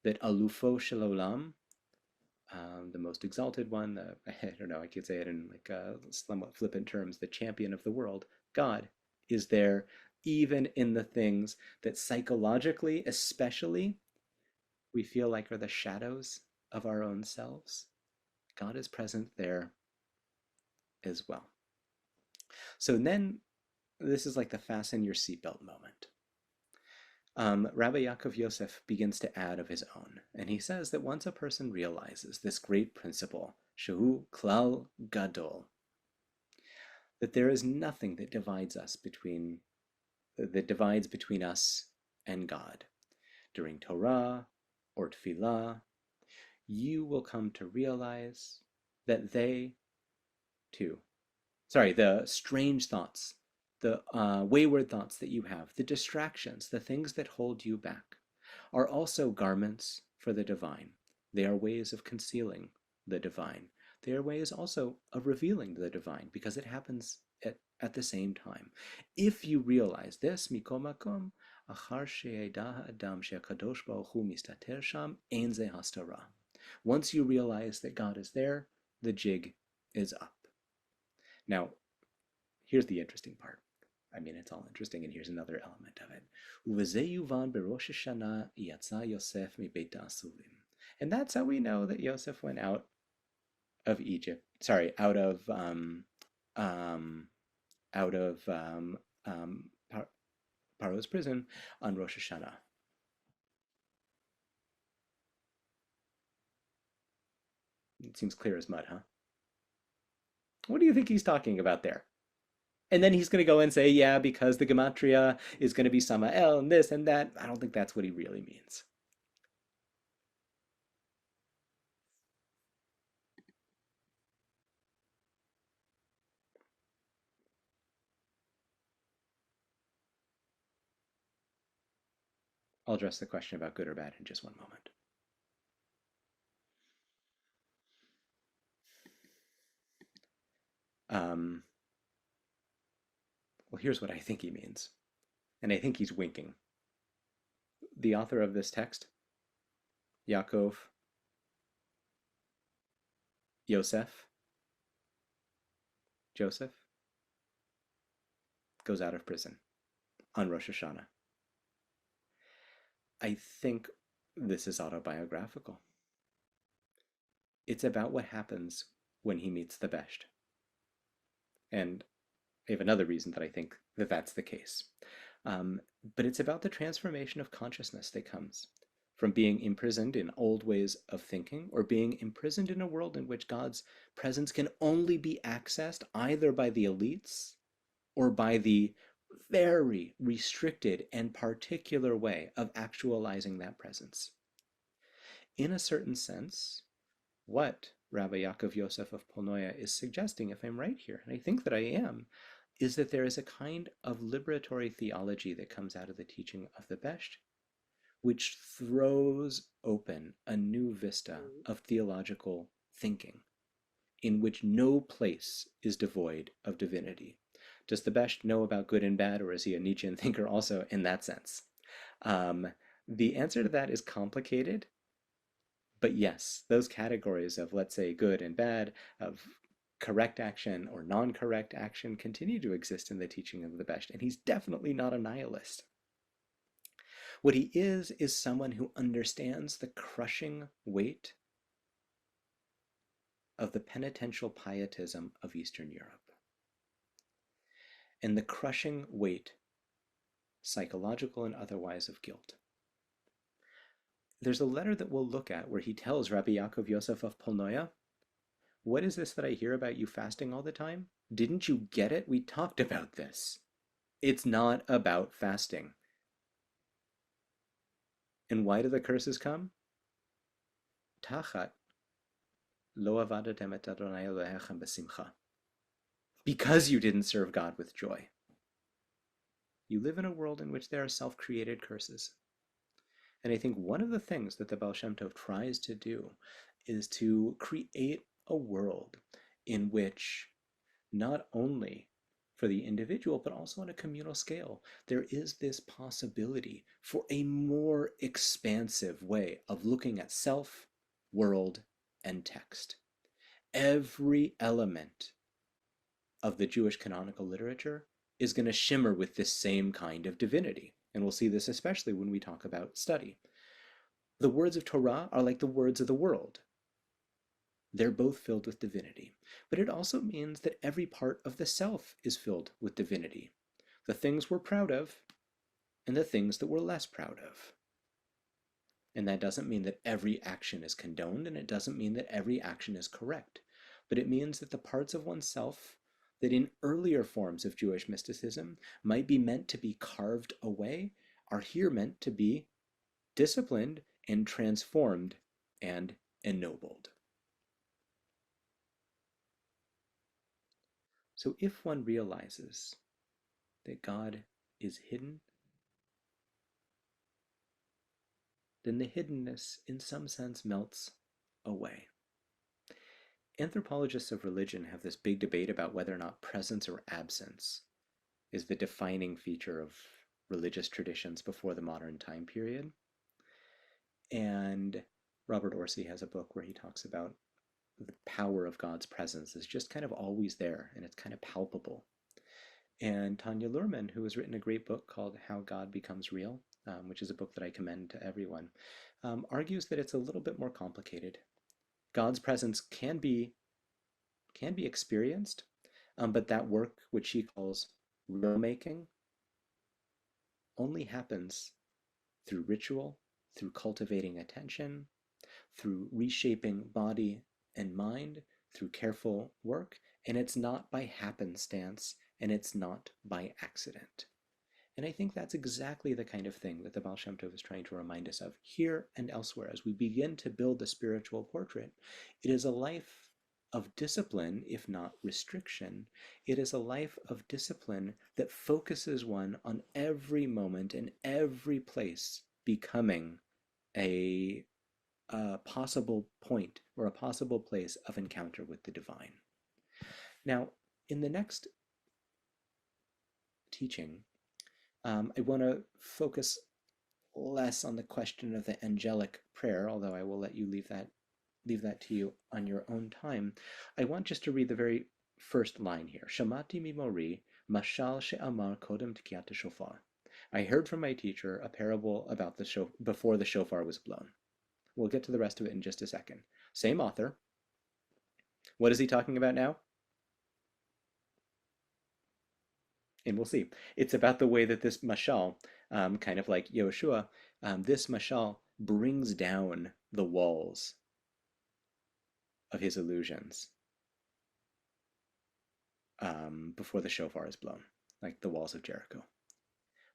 that Alufo Shel Olam, the most exalted one, I don't know, I could say it in like somewhat flippant terms, the champion of the world, God, is there even in the things that psychologically, especially, we feel like are the shadows of our own selves. God is present there as well. So then, this is like the fasten your seatbelt moment. Rabbi Yaakov Yosef begins to add of his own, and he says that once a person realizes this great principle, Shehu Klal Gadol, that there is nothing that divides between us and God. During Torah or Tefillah, you will come to realize that the strange thoughts, the wayward thoughts that you have, the distractions, the things that hold you back, are also garments for the divine. They are ways of concealing the divine. Their way is also of revealing the divine because it happens at the same time. If you realize this, Mikom Makom, achar she'edah ha'adam she'akadosh baruch hu mistater sham, ein ze hastara. Once you realize that God is there, the jig is up. Now, here's the interesting part. I mean, it's all interesting, and here's another element of it. Uveze yuvan berosh Hashanah yatsa Yosef mi beit ha'asurim. And that's how we know that Yosef went out of Egypt. Sorry, out of Paro's prison on Rosh Hashanah. It seems clear as mud, huh? What do you think he's talking about there? And then he's going to go and say, yeah, because the gematria is going to be Samael and this and that. I don't think that's what he really means. I'll address the question about good or bad in just one moment. Well, here's what I think he means. And I think he's winking. The author of this text, Yaakov, Joseph, goes out of prison on Rosh Hashanah. I think this is autobiographical. It's about what happens when he meets the Besht. And I have another reason that I think that that's the case. But it's about the transformation of consciousness that comes from being imprisoned in old ways of thinking or being imprisoned in a world in which God's presence can only be accessed either by the elites or by the very restricted and particular way of actualizing that presence. In a certain sense, what Rabbi Yaakov Yosef of Polnoya is suggesting, if I'm right here, and I think that I am, is that there is a kind of liberatory theology that comes out of the teaching of the Besht, which throws open a new vista of theological thinking, in which no place is devoid of divinity. Does the Besht know about good and bad, or is he a Nietzschean thinker also in that sense? The answer to that is complicated, but yes, those categories of, let's say, good and bad, of correct action or non-correct action continue to exist in the teaching of the Besht, and he's definitely not a nihilist. What he is someone who understands the crushing weight of the penitential pietism of Eastern Europe and the crushing weight, psychological and otherwise, of guilt. There's a letter that we'll look at where he tells Rabbi Yaakov Yosef of Polnoya, what is this that I hear about you fasting all the time? Didn't you get it? We talked about this. It's not about fasting. And why do the curses come? Tachat lo avadatem et Adonai Elohechem b'simcha. Because you didn't serve God with joy. You live in a world in which there are self-created curses. And I think one of the things that the Baal Shem Tov tries to do is to create a world in which not only for the individual, but also on a communal scale, there is this possibility for a more expansive way of looking at self, world, and text. Every element of the Jewish canonical literature is going to shimmer with this same kind of divinity. And we'll see this especially when we talk about study. The words of Torah are like the words of the world. They're both filled with divinity. But it also means that every part of the self is filled with divinity. The things we're proud of and the things that we're less proud of. And that doesn't mean that every action is condoned, and it doesn't mean that every action is correct. But it means that the parts of oneself that in earlier forms of Jewish mysticism might be meant to be carved away are here meant to be disciplined and transformed and ennobled. So if one realizes that God is hidden, then the hiddenness in some sense melts away. anthropologists of religion have this big debate about whether or not presence or absence is the defining feature of religious traditions before the modern time period. And Robert Orsi has a book where he talks about the power of God's presence is just kind of always there, and it's kind of palpable. And Tanya Luhrmann, who has written a great book called How God Becomes Real, which is a book that I commend to everyone, argues that it's a little bit more complicated. God's presence can be experienced, but that work, which she calls real making, only happens through ritual, through cultivating attention, through reshaping body and mind, through careful work, and it's not by happenstance, and it's not by accident. And I think that's exactly the kind of thing that the Baal Shem Tov is trying to remind us of here and elsewhere. As we begin to build the spiritual portrait, it is a life of discipline, if not restriction. It is a life of discipline that focuses one on every moment and every place becoming a possible point or a possible place of encounter with the divine. Now, in the next teaching, I want to focus less on the question of the angelic prayer, although I will let you leave that to you on your own time. I want just to read the very first line here. Shamati mimori mashal she'amar kodem tkiyat shofar. I heard from my teacher a parable about the before the shofar was blown. We'll get to the rest of it in just a second. Same author. What is he talking about now? And we'll see. It's about the way that this mashal, kind of like Yehoshua, this mashal brings down the walls of his illusions before the shofar is blown, like the walls of Jericho.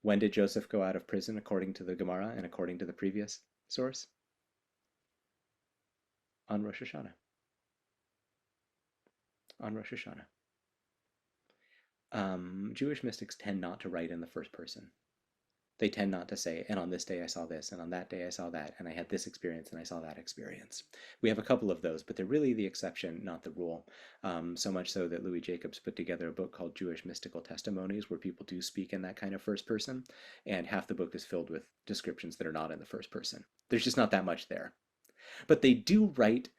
When did Joseph go out of prison according to the Gemara and according to the previous source? On Rosh Hashanah. On Rosh Hashanah. Jewish mystics tend not to write in the first person. They tend not to say, and on this day I saw this, and on that day I saw that, and I had this experience, and I saw that experience. We have a couple of those, but they're really the exception, not the rule. So much so that Louis Jacobs put together a book called Jewish Mystical Testimonies, where people do speak in that kind of first person, and half the book is filled with descriptions that are not in the first person. There's just not that much there. But they do write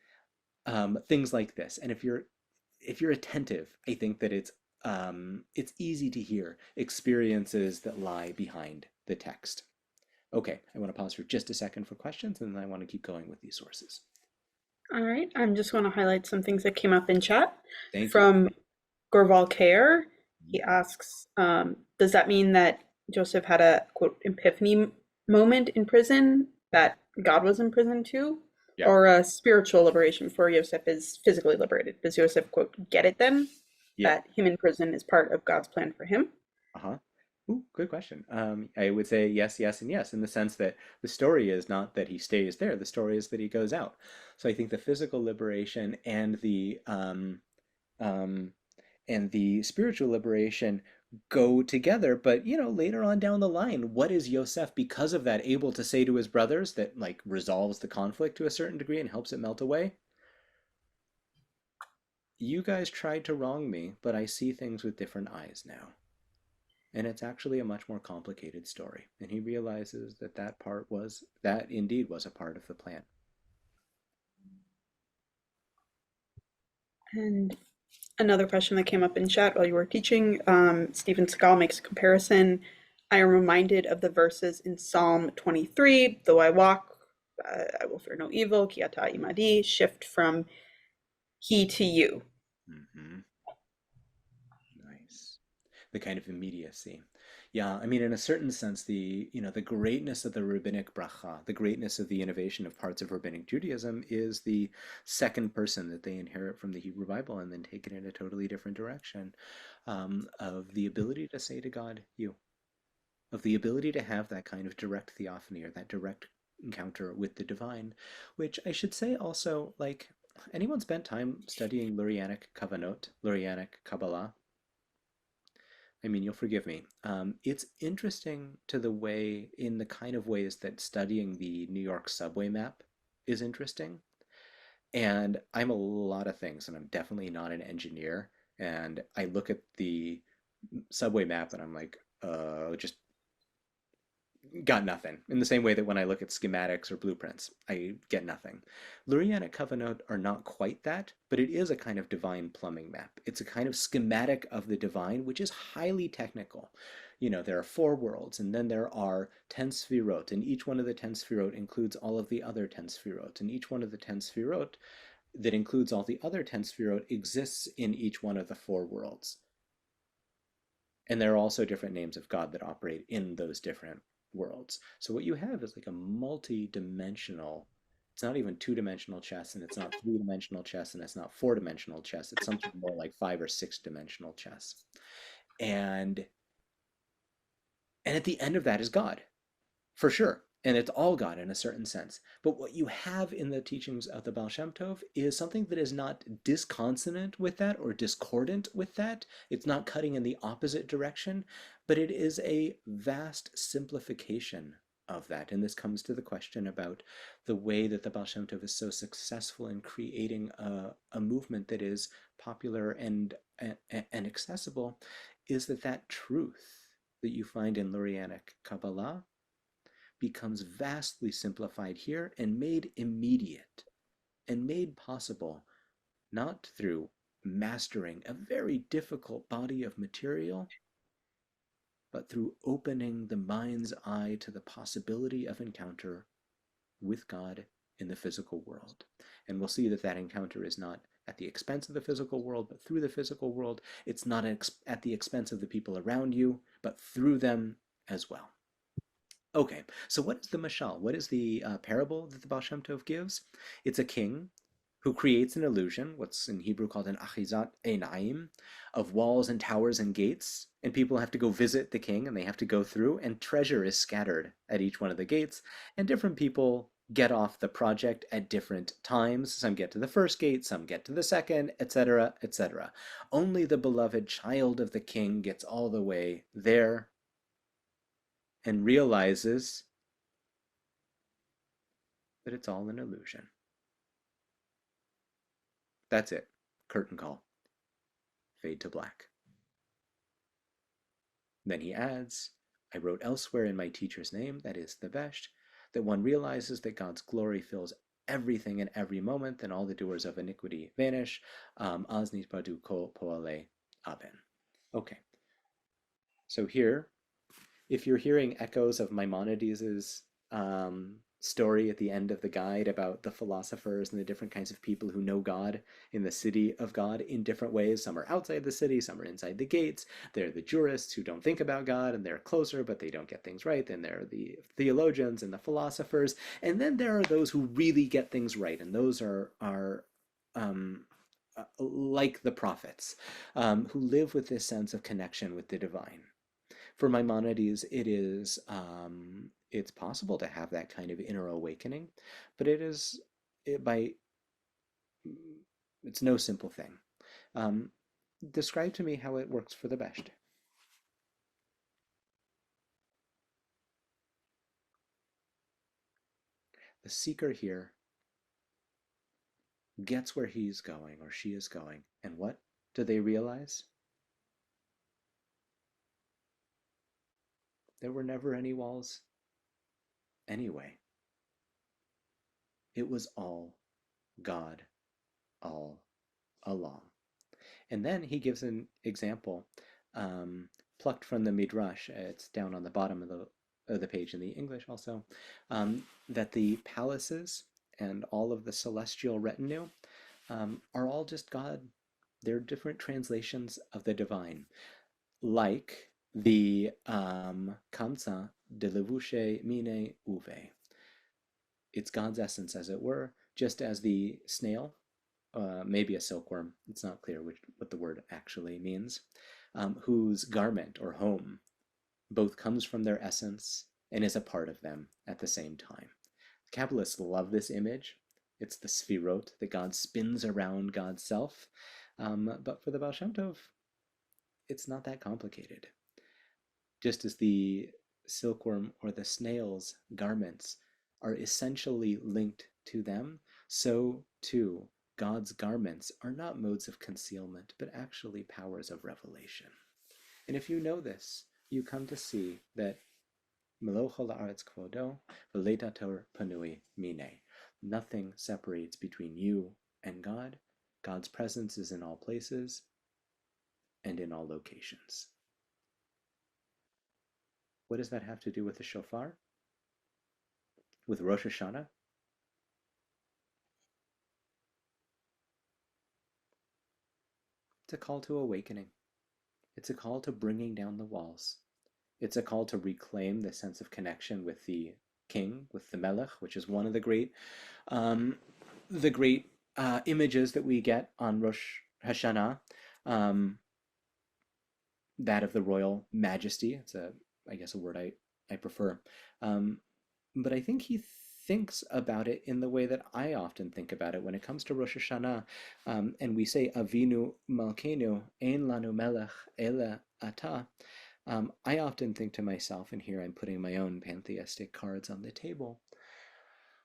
things like this, and if you're attentive, I think that it's easy to hear experiences that lie behind the text. Okay, I want to pause for just a second for questions, and then I want to keep going with these sources. All right, I'm just going to highlight some things that came up in chat. Thank From you. Gorval Kayer. He asks, does that mean that Joseph had a, quote, epiphany moment in prison, that God was in prison too? Yeah. Or a spiritual liberation before Joseph is physically liberated? Does Joseph, quote, get it then? Yeah. That him in prison is part of God's plan for him? Uh-huh. Ooh, good question. I would say yes, yes, and yes, in the sense that the story is not that he stays there. The story is that he goes out. So I think the physical liberation and the spiritual liberation go together. But later on down the line, what is Yosef, because of that, able to say to his brothers that like resolves the conflict to a certain degree and helps it melt away? You guys tried to wrong me, but I see things with different eyes now. And it's actually a much more complicated story. And he realizes that that indeed was a part of the plan. And another question that came up in chat while you were teaching, Stephen Segal makes a comparison. I am reminded of the verses in Psalm 23, though I walk, I will fear no evil, ki ata imadi, shift from he to you. Mm-hmm. Nice. The kind of immediacy. Yeah, I mean, in a certain sense, the greatness of the rabbinic bracha, the greatness of the innovation of parts of rabbinic Judaism is the second person that they inherit from the Hebrew Bible and then take it in a totally different direction, of the ability to say to God, you, of the ability to have that kind of direct theophany or that direct encounter with the divine, which I should say also, like, anyone spent time studying Lurianic Kavanot, Lurianic Kabbalah? I mean, you'll forgive me. It's interesting to the way, in the kind of ways that studying the New York subway map is interesting. And I'm a lot of things, and I'm definitely not an engineer. And I look at the subway map and I'm like, just got nothing. In the same way that when I look at schematics or blueprints, I get nothing. Lurianic Covenant are not quite that, but it is a kind of divine plumbing map. It's a kind of schematic of the divine, which is highly technical. You know, there are 4 worlds, and then there are 10 sphirot, and each one of the 10 sphirot includes all of the other 10 sphirot, and each one of the 10 sphirot that includes all the other 10 sphirot exists in each one of the 4 worlds. And there are also different names of God that operate in those different worlds. So what you have is like a multi-dimensional, it's not even 2-dimensional chess, and it's not 3-dimensional chess, and it's not 4-dimensional chess. It's something more like 5 or 6-dimensional chess. And at the end of that is God, for sure. And it's all God in a certain sense. But what you have in the teachings of the Baal Shem Tov is something that is not disconsonant with that or discordant with that. It's not cutting in the opposite direction, but it is a vast simplification of that. And this comes to the question about the way that the Baal Shem Tov is so successful in creating a movement that is popular and accessible, is that truth that you find in Lurianic Kabbalah becomes vastly simplified here and made immediate and made possible not through mastering a very difficult body of material, but through opening the mind's eye to the possibility of encounter with God in the physical world. And we'll see that that encounter is not at the expense of the physical world, but through the physical world. It's not at the expense of the people around you, but through them as well. Okay, so what is the mashal? What is the parable that the Baal Shem Tov gives? It's a king who creates an illusion, what's in Hebrew called an achizat einayim, of walls and towers and gates, and people have to go visit the king, and they have to go through, and treasure is scattered at each one of the gates, and different people get off the project at different times. Some get to the first gate, some get to the second, etc., etc. Only the beloved child of the king gets all the way there and realizes that it's all an illusion. That's it. Curtain call. Fade to black. Then he adds, I wrote elsewhere in my teacher's name, that is the Vesht, that one realizes that God's glory fills everything in every moment, and all the doers of iniquity vanish. Az nitpadu kol poale aven. Okay. So here, if you're hearing echoes of Maimonides' story at the end of the guide about the philosophers and the different kinds of people who know God in the city of God in different ways. Some are outside the city, some are inside the gates. They're the jurists who don't think about God and they're closer, but they don't get things right. Then there are the theologians and the philosophers. And then there are those who really get things right. And those are like the prophets, who live with this sense of connection with the divine. For Maimonides, it's possible to have that kind of inner awakening, but it's no simple thing. Describe to me how it works for the Besht. The seeker here gets where he's going or she is going, and what do they realize? There were never any walls anyway. It was all God all along. And then he gives an example, plucked from the Midrash. It's down on the bottom of the page in the English also, that the palaces and all of the celestial retinue are all just God. They're different translations of the divine, like the Kamsa de levushe mine uve. It's God's essence, as it were, just as the snail, maybe a silkworm, it's not clear what the word actually means, whose garment or home both comes from their essence and is a part of them at the same time. Kabbalists love this image. It's the sphirot that God spins around God's self. But for the Baal Shem Tov, it's not that complicated. Just as the silkworm or the snail's garments are essentially linked to them, So, too, God's garments are not modes of concealment, but actually powers of revelation. And if you know this, you come to see that Melocho la'aretz kvodo, v'leitator panui mine. Nothing separates between you and God. God's presence is in all places and in all locations. What does that have to do with the shofar? With Rosh Hashanah? It's a call to awakening. It's a call to bringing down the walls. It's a call to reclaim the sense of connection with the king, with the melech, which is one of the great images that we get on Rosh Hashanah, that of the royal majesty. It's I guess a word I prefer. But I think he thinks about it in the way that I often think about it when it comes to Rosh Hashanah, and we say Avinu Malkeinu Ein Lanu Melech Ele Ata. I often think to myself, and here I'm putting my own pantheistic cards on the table,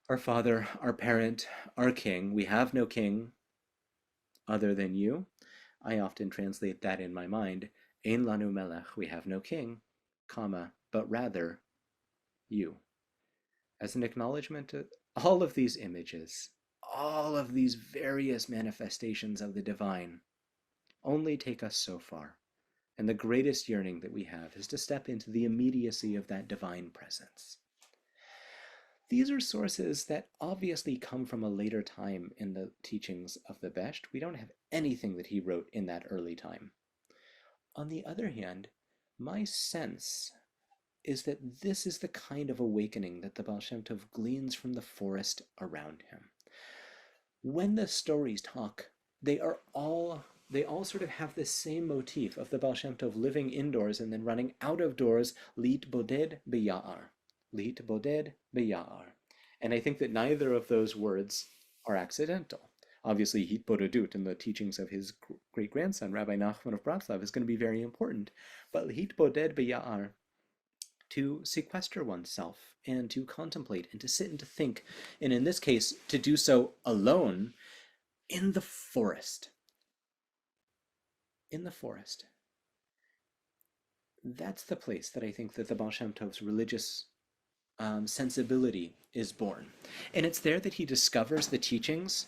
our Father, our Parent, our King, we have no king other than you. I often translate that in my mind, Ein Lanu Melech, we have no king, comma, but rather you. As an acknowledgement to all of these images, all of these various manifestations of the divine, only take us so far. And the greatest yearning that we have is to step into the immediacy of that divine presence. These are sources that obviously come from a later time in the teachings of the Besht. We don't have anything that he wrote in that early time. On the other hand, my sense is that this is the kind of awakening that the Baal Shem Tov gleans from the forest around him. When the stories talk, they all sort of have the same motif of the Baal Shem Tov living indoors and then running out of doors, lit boded beya'ar. Lit boded beya'ar. And I think that neither of those words are accidental. Obviously, hit bodedut in the teachings of his great-grandson, Rabbi Nachman of Bratslav, is going to be very important. But hit boded beya'ar, to sequester oneself and to contemplate and to sit and to think, and in this case, to do so alone in the forest. In the forest. That's the place that I think that the Baal Shem Tov's religious sensibility is born. And it's there that he discovers the teachings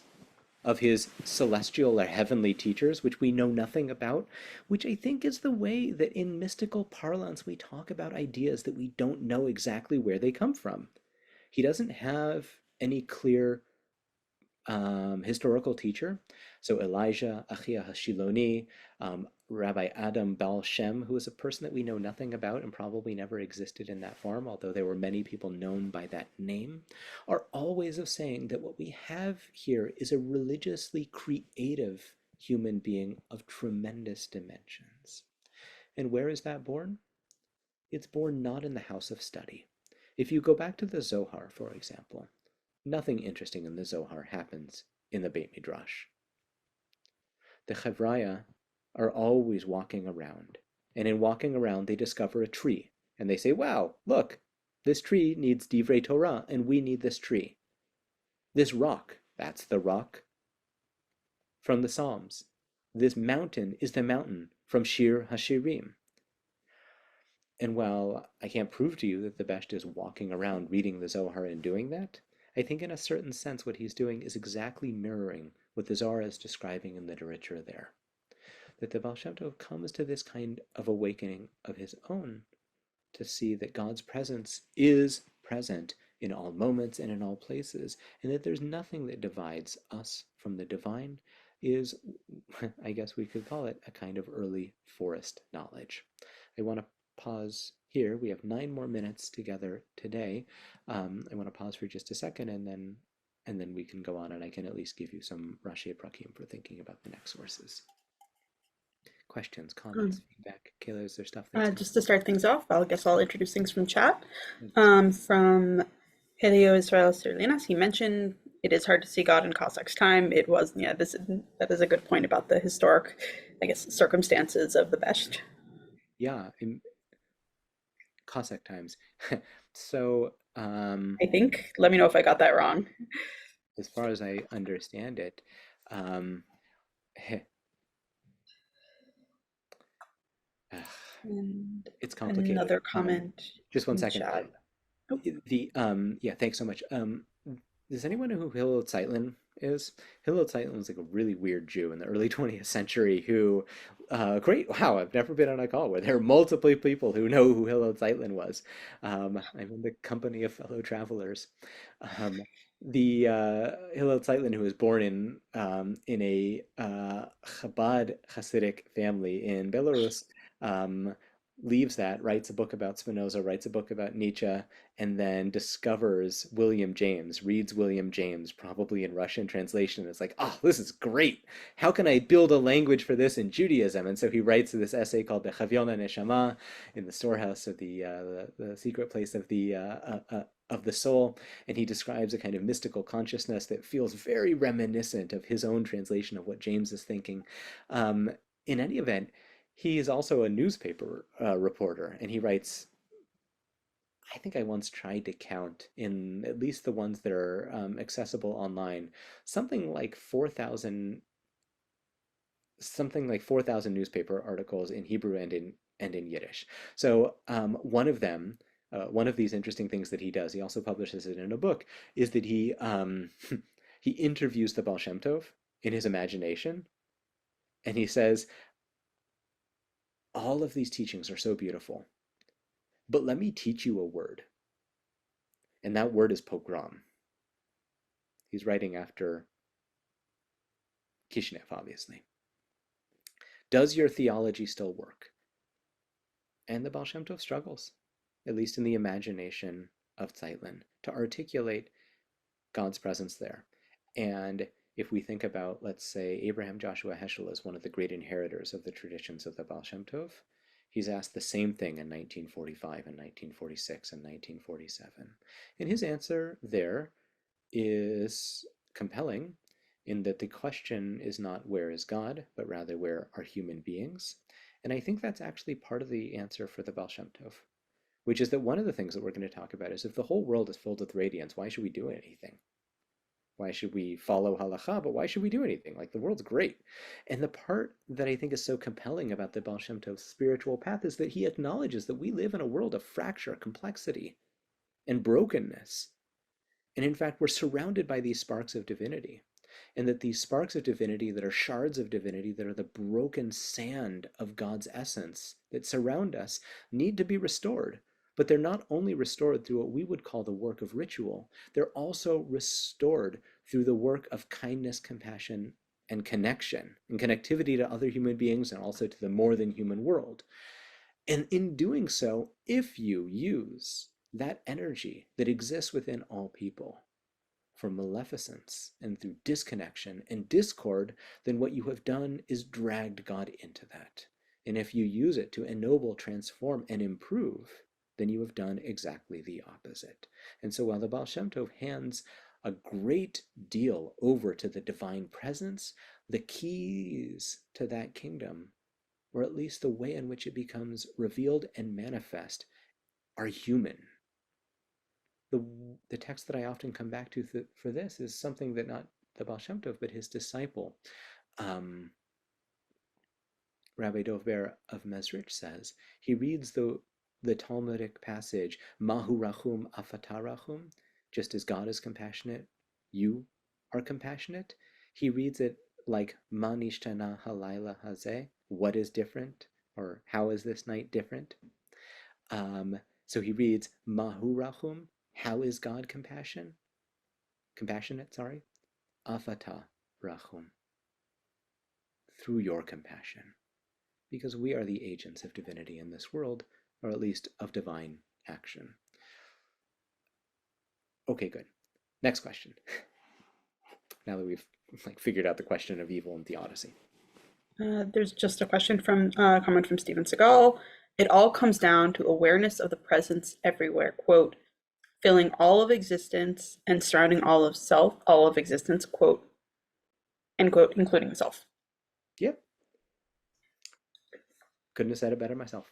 of his celestial or heavenly teachers, which we know nothing about, which I think is the way that in mystical parlance we talk about ideas that we don't know exactly where they come from. He doesn't have any clear historical teacher. So Elijah, Achia Hashiloni, Rabbi Adam Baal Shem, who is a person that we know nothing about and probably never existed in that form, although there were many people known by that name, are all ways of saying that what we have here is a religiously creative human being of tremendous dimensions. And where is that born? It's born not in the house of study. If you go back to the Zohar, for example, nothing interesting in the Zohar happens in the Beit Midrash. The Chevraya are always walking around, and in walking around they discover a tree, and they say, wow, look, this tree needs Divrei Torah, and we need this tree. This rock, that's the rock from the Psalms. This mountain is the mountain from Shir HaShirim. And while I can't prove to you that the Besht is walking around reading the Zohar and doing that, I think in a certain sense what he's doing is exactly mirroring what the Zohar is describing in literature there. That the Baal Shem Tov comes to this kind of awakening of his own to see that God's presence is present in all moments and in all places, and that there's nothing that divides us from the divine is, I guess we could call it, a kind of early forest knowledge. I want to pause here. We have 9 more minutes together today. I want to pause for just a second, and then we can go on, and I can at least give you some Rashi Prakim for thinking about the next sources. Questions, comments, feedback? Kayla, is there stuff that's just to start things off, I guess I'll introduce things from chat. From Paleo Israel Sirlinas, he mentioned it is hard to see God in Cossack's time. It was, that is a good point about the historic, I guess, circumstances of the Besht. Yeah, in Cossack times. So I think, let me know if I got that wrong. as far as I understand it, um, And it's complicated. another comment Just one in second. chat. Oh, Yeah, thanks so much. Does anyone know who Hillel Zeitlin is? Hillel Zeitlin was like a really weird Jew in the early 20th century who, great, wow, I've never been on a call where there are multiple people who know who Hillel Zeitlin was. I'm in the company of fellow travelers. Um, the Hillel Zeitlin, who was born in a Chabad Hasidic family in Belarus, um, leaves that, writes a book about Spinoza, writes a book about Nietzsche, and then discovers William James, reads William James, probably in Russian translation. It's like, oh, this is great. How can I build a language for this in Judaism? And so he writes this essay called the Chaviona Neshama, in the storehouse of the secret place of the soul, and he describes a kind of mystical consciousness that feels very reminiscent of his own translation of what James is thinking. Um, in any event, he is also a newspaper reporter, and he writes, I think I once tried to count, in at least the ones that are accessible online, something like 4,000 newspaper articles in Hebrew and in Yiddish. So one of them, one of these interesting things that he does, he also publishes it in a book, is that he he interviews the Baal Shem Tov in his imagination, and he says, all of these teachings are so beautiful, but let me teach you a word, and that word is pogrom. He's writing after Kishinev, obviously. Does your theology still work? And the Baal Shem Tov struggles, at least in the imagination of Zeitlin, to articulate God's presence there. And if we think about, let's say, Abraham Joshua Heschel as one of the great inheritors of the traditions of the Baal Shem Tov, he's asked the same thing in 1945 and 1946 and 1947. And his answer there is compelling in that the question is not where is God, but rather where are human beings? And I think that's actually part of the answer for the Baal Shem Tov, which is that one of the things that we're going to talk about is if the whole world is filled with radiance, why should we do anything? Why should we follow halacha, but why should we do anything? Like, the world's great. And the part that I think is so compelling about the Baal Shem Tov's spiritual path is that he acknowledges that we live in a world of fracture, complexity, and brokenness. And in fact, we're surrounded by these sparks of divinity. And that these sparks of divinity that are shards of divinity, that are the broken sand of God's essence that surround us, need to be restored. But they're not only restored through what we would call the work of ritual, they're also restored through the work of kindness, compassion, and connection, and connectivity to other human beings and also to the more than human world. And in doing so, if you use that energy that exists within all people for maleficence and through disconnection and discord, then what you have done is dragged God into that. And if you use it to ennoble, transform, and improve, then you have done exactly the opposite. And so while the Baal Shem Tov hands a great deal over to the divine presence, the keys to that kingdom, or at least the way in which it becomes revealed and manifest, are human. The text that I often come back to for this is something that not the Baal Shem Tov, but his disciple, Rabbi Dov Ber of Mezhbizh, says. He reads the Talmudic passage, Mahu Rachum Afata Rachum, just as God is compassionate, you are compassionate. He reads it like Ma Nishtana Halayla Hazeh, what is different, or how is this night different? So he reads Mahu Rachum, how is God compassionate? Afata Rachum, through your compassion, because we are the agents of divinity in this world, or at least of divine action. Okay, good. Next question. Now that we've figured out the question of evil and theodicy. There's just a question from comment from Steven Seagal. It all comes down to awareness of the presence everywhere. Quote, filling all of existence and surrounding all of self, all of existence, quote, end quote, including self. Yep. Couldn't have said it better myself.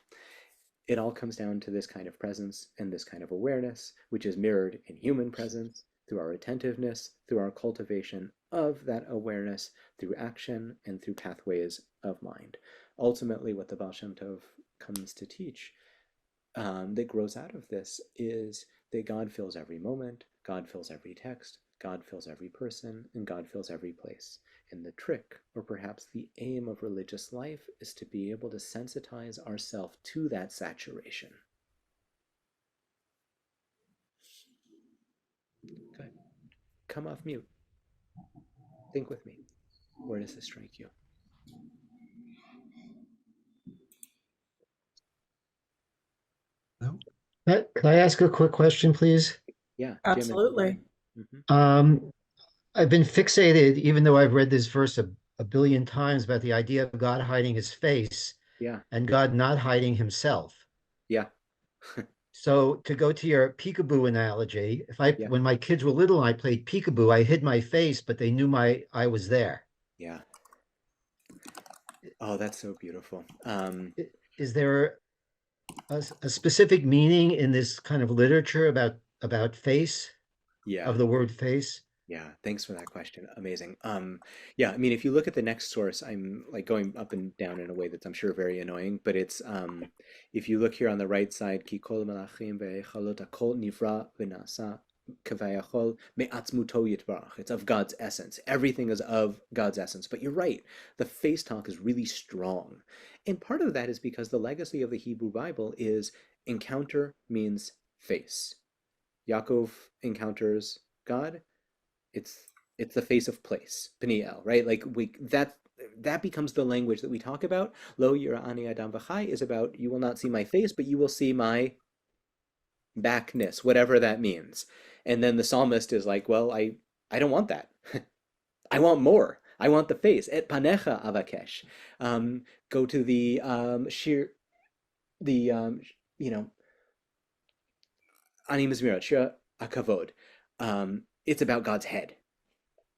It all comes down to this kind of presence and this kind of awareness, which is mirrored in human presence through our attentiveness, through our cultivation of that awareness, through action, and through pathways of mind. Ultimately, what the Baal Shem Tov comes to teach that grows out of this is that God fills every moment, God fills every text, God fills every person, and God fills every place. And the trick, or perhaps the aim of religious life, is to be able to sensitize ourselves to that saturation. Good. Come off mute. Think with me. Where does this strike you? No? Could I ask a quick question, please? Yeah, Jim. Absolutely. I've been fixated, even though I've read this verse a billion times, about the idea of God hiding his face Yeah, and God not hiding himself. yeah, So to go to your peekaboo analogy, Yeah. when my kids were little and I played peekaboo, I hid my face, but they knew I was there. yeah. Oh, that's so beautiful. Is there a specific meaning in this kind of literature about face, Yeah. of the word face? Yeah, thanks for that question. Amazing. Yeah, I mean, if you look at the next source, I'm like going up and down in a way that's I'm sure very annoying, but it's if you look here on the right side, ki kol malachim ve'echalot hakol nivra v'nasa kavayachol me'atzmuto yitbarach. It's of God's essence. Everything is of God's essence. But you're right, the face talk is really strong. And part of that is because the legacy of the Hebrew Bible is encounter means face. Yaakov encounters God. It's the face of place, Peniel, right? Like that becomes the language that we talk about. Lo yira'ani adam v'chai is about you will not see my face, but you will see my backness, whatever that means. And then the psalmist is like, well, I don't want that. I want more. I want the face. Et panecha avakesh. Go to the Ani Mizmirat, Shira Akavod. It's about God's head.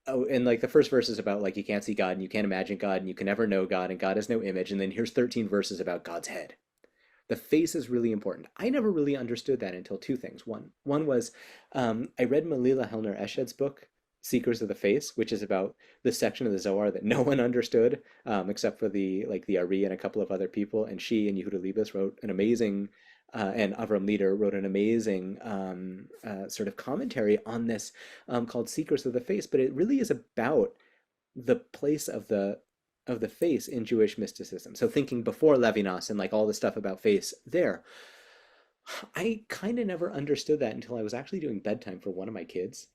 Oh, and like the first verse is about like you can't see God and you can't imagine God and you can never know God and God has no image. And then here's 13 verses about God's head. The face is really important. I never really understood that until two things. One was I read Malila Helner Eshed's book, Seekers of the Face, which is about the section of the Zohar that no one understood except for the Ari and a couple of other people. And she and Yehuda Liebes wrote an amazing and Avram Lieder wrote an amazing sort of commentary on this called Seekers of the Face, but it really is about the place of the face in Jewish mysticism. So thinking before Levinas and like all the stuff about face there, I kind of never understood that until I was actually doing bedtime for one of my kids.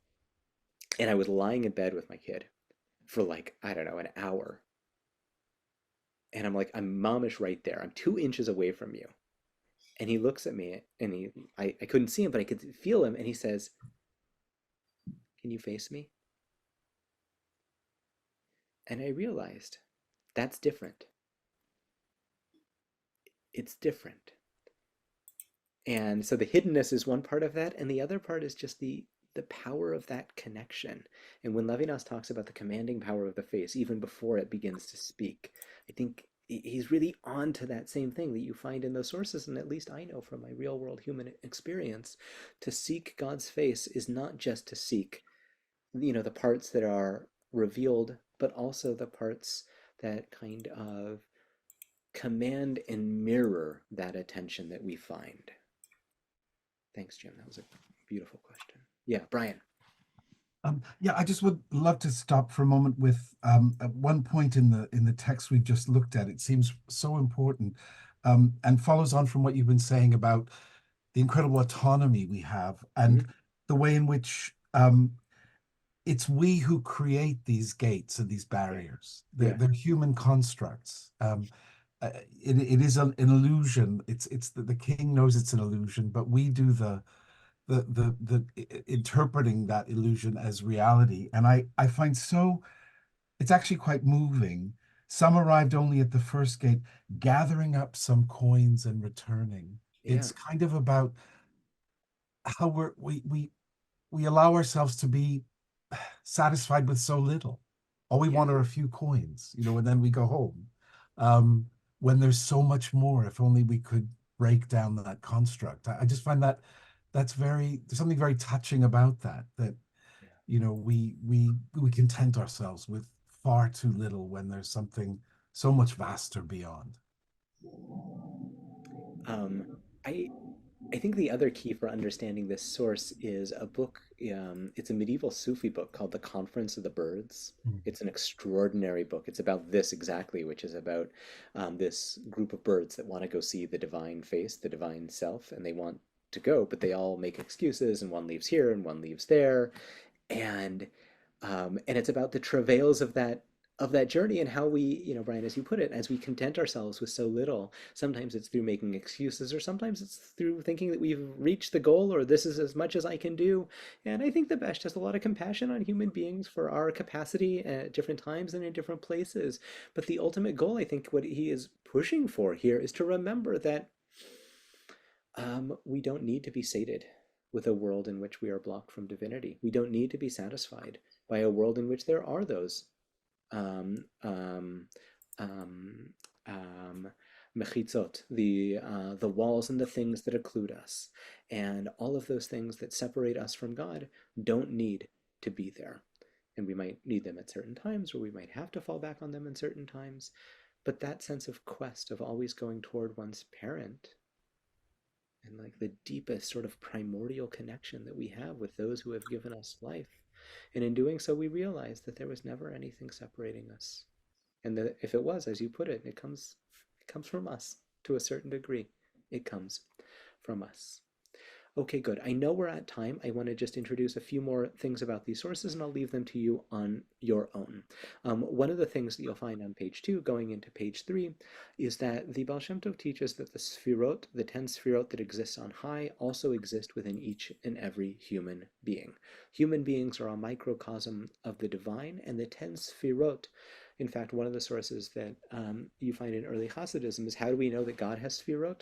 And I was lying in bed with my kid for like, I don't know, an hour. And I'm like, I'm momish right there. I'm 2 inches away from you. And he looks at me and I couldn't see him, but I could feel him. And he says, can you face me? And I realized that's different. It's different. And so the hiddenness is one part of that. And the other part is just the power of that connection. And when Levinas talks about the commanding power of the face, even before it begins to speak, I think he's really on to that same thing that you find in those sources, and at least I know from my real world human experience. To seek God's face is not just to seek, the parts that are revealed, but also the parts that kind of command and mirror that attention that we find. Thanks, Jim. That was a beautiful question. Yeah, Brian. Yeah, I just would love to stop for a moment with at one point in the text we've just looked at. It seems so important and follows on from what you've been saying about the incredible autonomy we have and the way in which it's we who create these gates and these barriers. They're human constructs. It is an illusion. It's the king knows it's an illusion, but we do the interpreting that illusion as reality. And I find it's actually quite moving. Some arrived only at the first gate, gathering up some coins and returning. Yeah. It's kind of about how we allow ourselves to be satisfied with so little. All we want are a few coins, and then we go home. When there's so much more, if only we could break down that construct. I just find that there's something very touching about that we content ourselves with far too little when there's something so much vaster beyond. I I think the other key for understanding this source is a book. It's a medieval Sufi book called The Conference of the Birds. Mm. It's an extraordinary book. It's about this exactly, which is about this group of birds that want to go see the divine face, the divine self, and they want to go, but they all make excuses, and one leaves here and one leaves there, and it's about the travails of that journey and how we, Brian, as you put it, as we content ourselves with so little, sometimes it's through making excuses, or sometimes it's through thinking that we've reached the goal, or this is as much as I can do. And I think the Besht has a lot of compassion on human beings for our capacity at different times and in different places. But the ultimate goal, I think, what he is pushing for here is to remember that we don't need to be sated with a world in which we are blocked from divinity. We don't need to be satisfied by a world in which there are those mechitzot, the walls and the things that occlude us, and all of those things that separate us from God don't need to be there. And we might need them at certain times, or we might have to fall back on them in certain times. But that sense of quest, of always going toward one's parent, and like the deepest sort of primordial connection that we have with those who have given us life. And in doing so, we realize that there was never anything separating us. And that if it was, as you put it, it comes from us to a certain degree. It comes from us. Okay, good. I know we're at time. I want to just introduce a few more things about these sources, and I'll leave them to you on your own. One of the things that you'll find on page 2, going into page 3, is that the Baal Shem Tov teaches that the sfirot, the 10 sfirot that exist on high, also exist within each and every human being. Human beings are a microcosm of the divine, and the 10 sfirot, in fact, one of the sources that you find in early Hasidism is, how do we know that God has sfirot?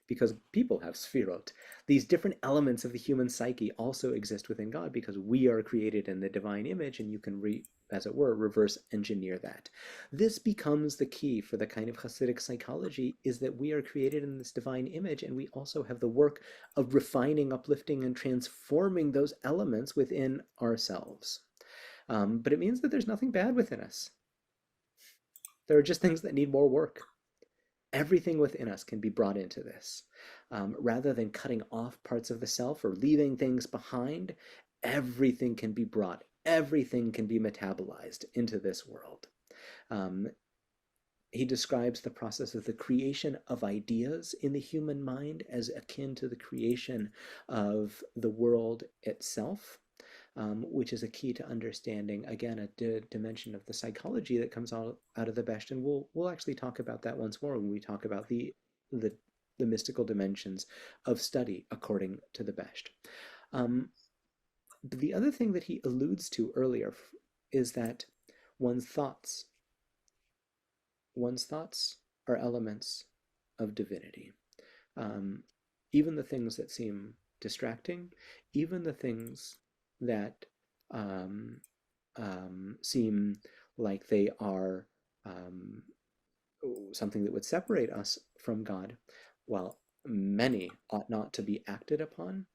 Because people have sfirot. These different elements of the human psyche also exist within God, because we are created in the divine image, and you can, as it were, reverse engineer that. This becomes the key for the kind of Hasidic psychology, is that we are created in this divine image, and we also have the work of refining, uplifting, and transforming those elements within ourselves. But it means that there's nothing bad within us. There are just things that need more work. Everything within us can be brought into this. Rather than cutting off parts of the self or leaving things behind, everything can be brought, everything can be metabolized into this world. He describes the process of the creation of ideas in the human mind as akin to the creation of the world itself. Which is a key to understanding, again, a dimension of the psychology that comes out of the Besht. And we'll actually talk about that once more when we talk about the mystical dimensions of study according to the Besht. But the other thing that he alludes to earlier is that one's thoughts are elements of divinity. Even the things that seem distracting, even the things that seem like they are something that would separate us from God, while many ought not to be acted upon,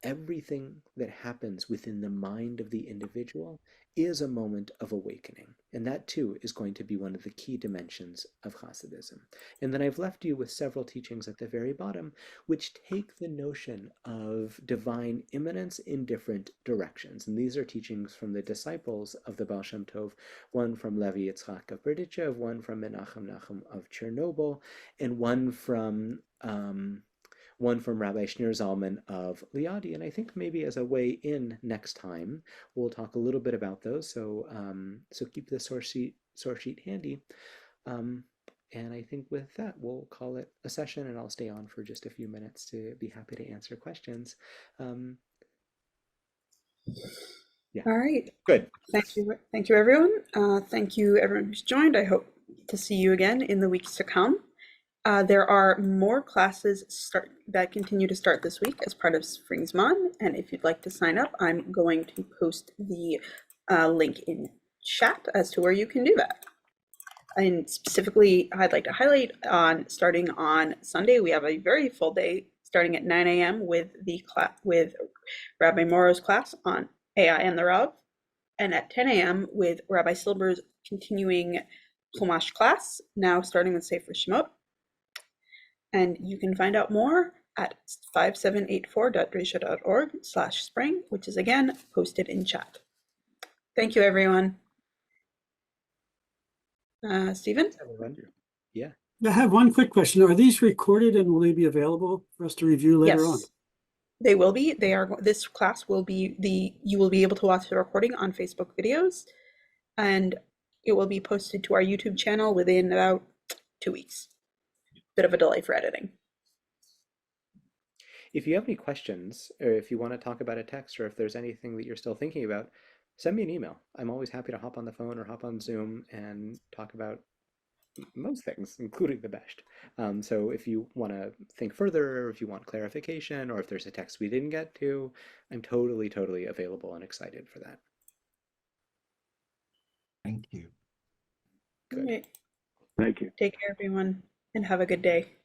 everything that happens within the mind of the individual is a moment of awakening. And that too is going to be one of the key dimensions of Hasidism. And then I've left you with several teachings at the very bottom, which take the notion of divine immanence in different directions. And these are teachings from the disciples of the Baal Shem Tov, one from Levi Yitzchak of Berdichev, one from Menachem Nachum of Chernobyl, and one from Rabbi Shneur Zalman of Liadi. And I think maybe as a way in next time, we'll talk a little bit about those. So keep the source sheet handy. And I think with that, we'll call it a session, and I'll stay on for just a few minutes to be happy to answer questions. Yeah. All right. Good. Thank you, everyone. Thank you, everyone who's joined. I hope to see you again in the weeks to come. There are more classes that continue to start this week as part of Springzman, and if you'd like to sign up, I'm going to post the link in chat as to where you can do that. And specifically, I'd like to highlight starting on Sunday, we have a very full day starting at 9 a.m. with Rabbi Morrow's class on AI and the Rav, and at 10 a.m. with Rabbi Silber's continuing Chumash class, now starting with Sefer Shemot. And you can find out more at 5784.dresha.org/spring, which is again posted in chat. Thank you, everyone. Stephen? Yeah. I have one quick question. Are these recorded and will they be available for us to review later on? Yes, they will be. They are. This class will be you will be able to watch the recording on Facebook videos, and it will be posted to our YouTube channel within about 2 weeks. Bit of a delay for editing. If you have any questions, or if you want to talk about a text, or if there's anything that you're still thinking about, send me an email. I'm always happy to hop on the phone or hop on Zoom and talk about most things, including the Mezhbizh. So if you want to think further, or if you want clarification, or if there's a text we didn't get to, I'm totally, totally available and excited for that. Thank you. Good. All right. Thank you. Take care, everyone, and have a good day.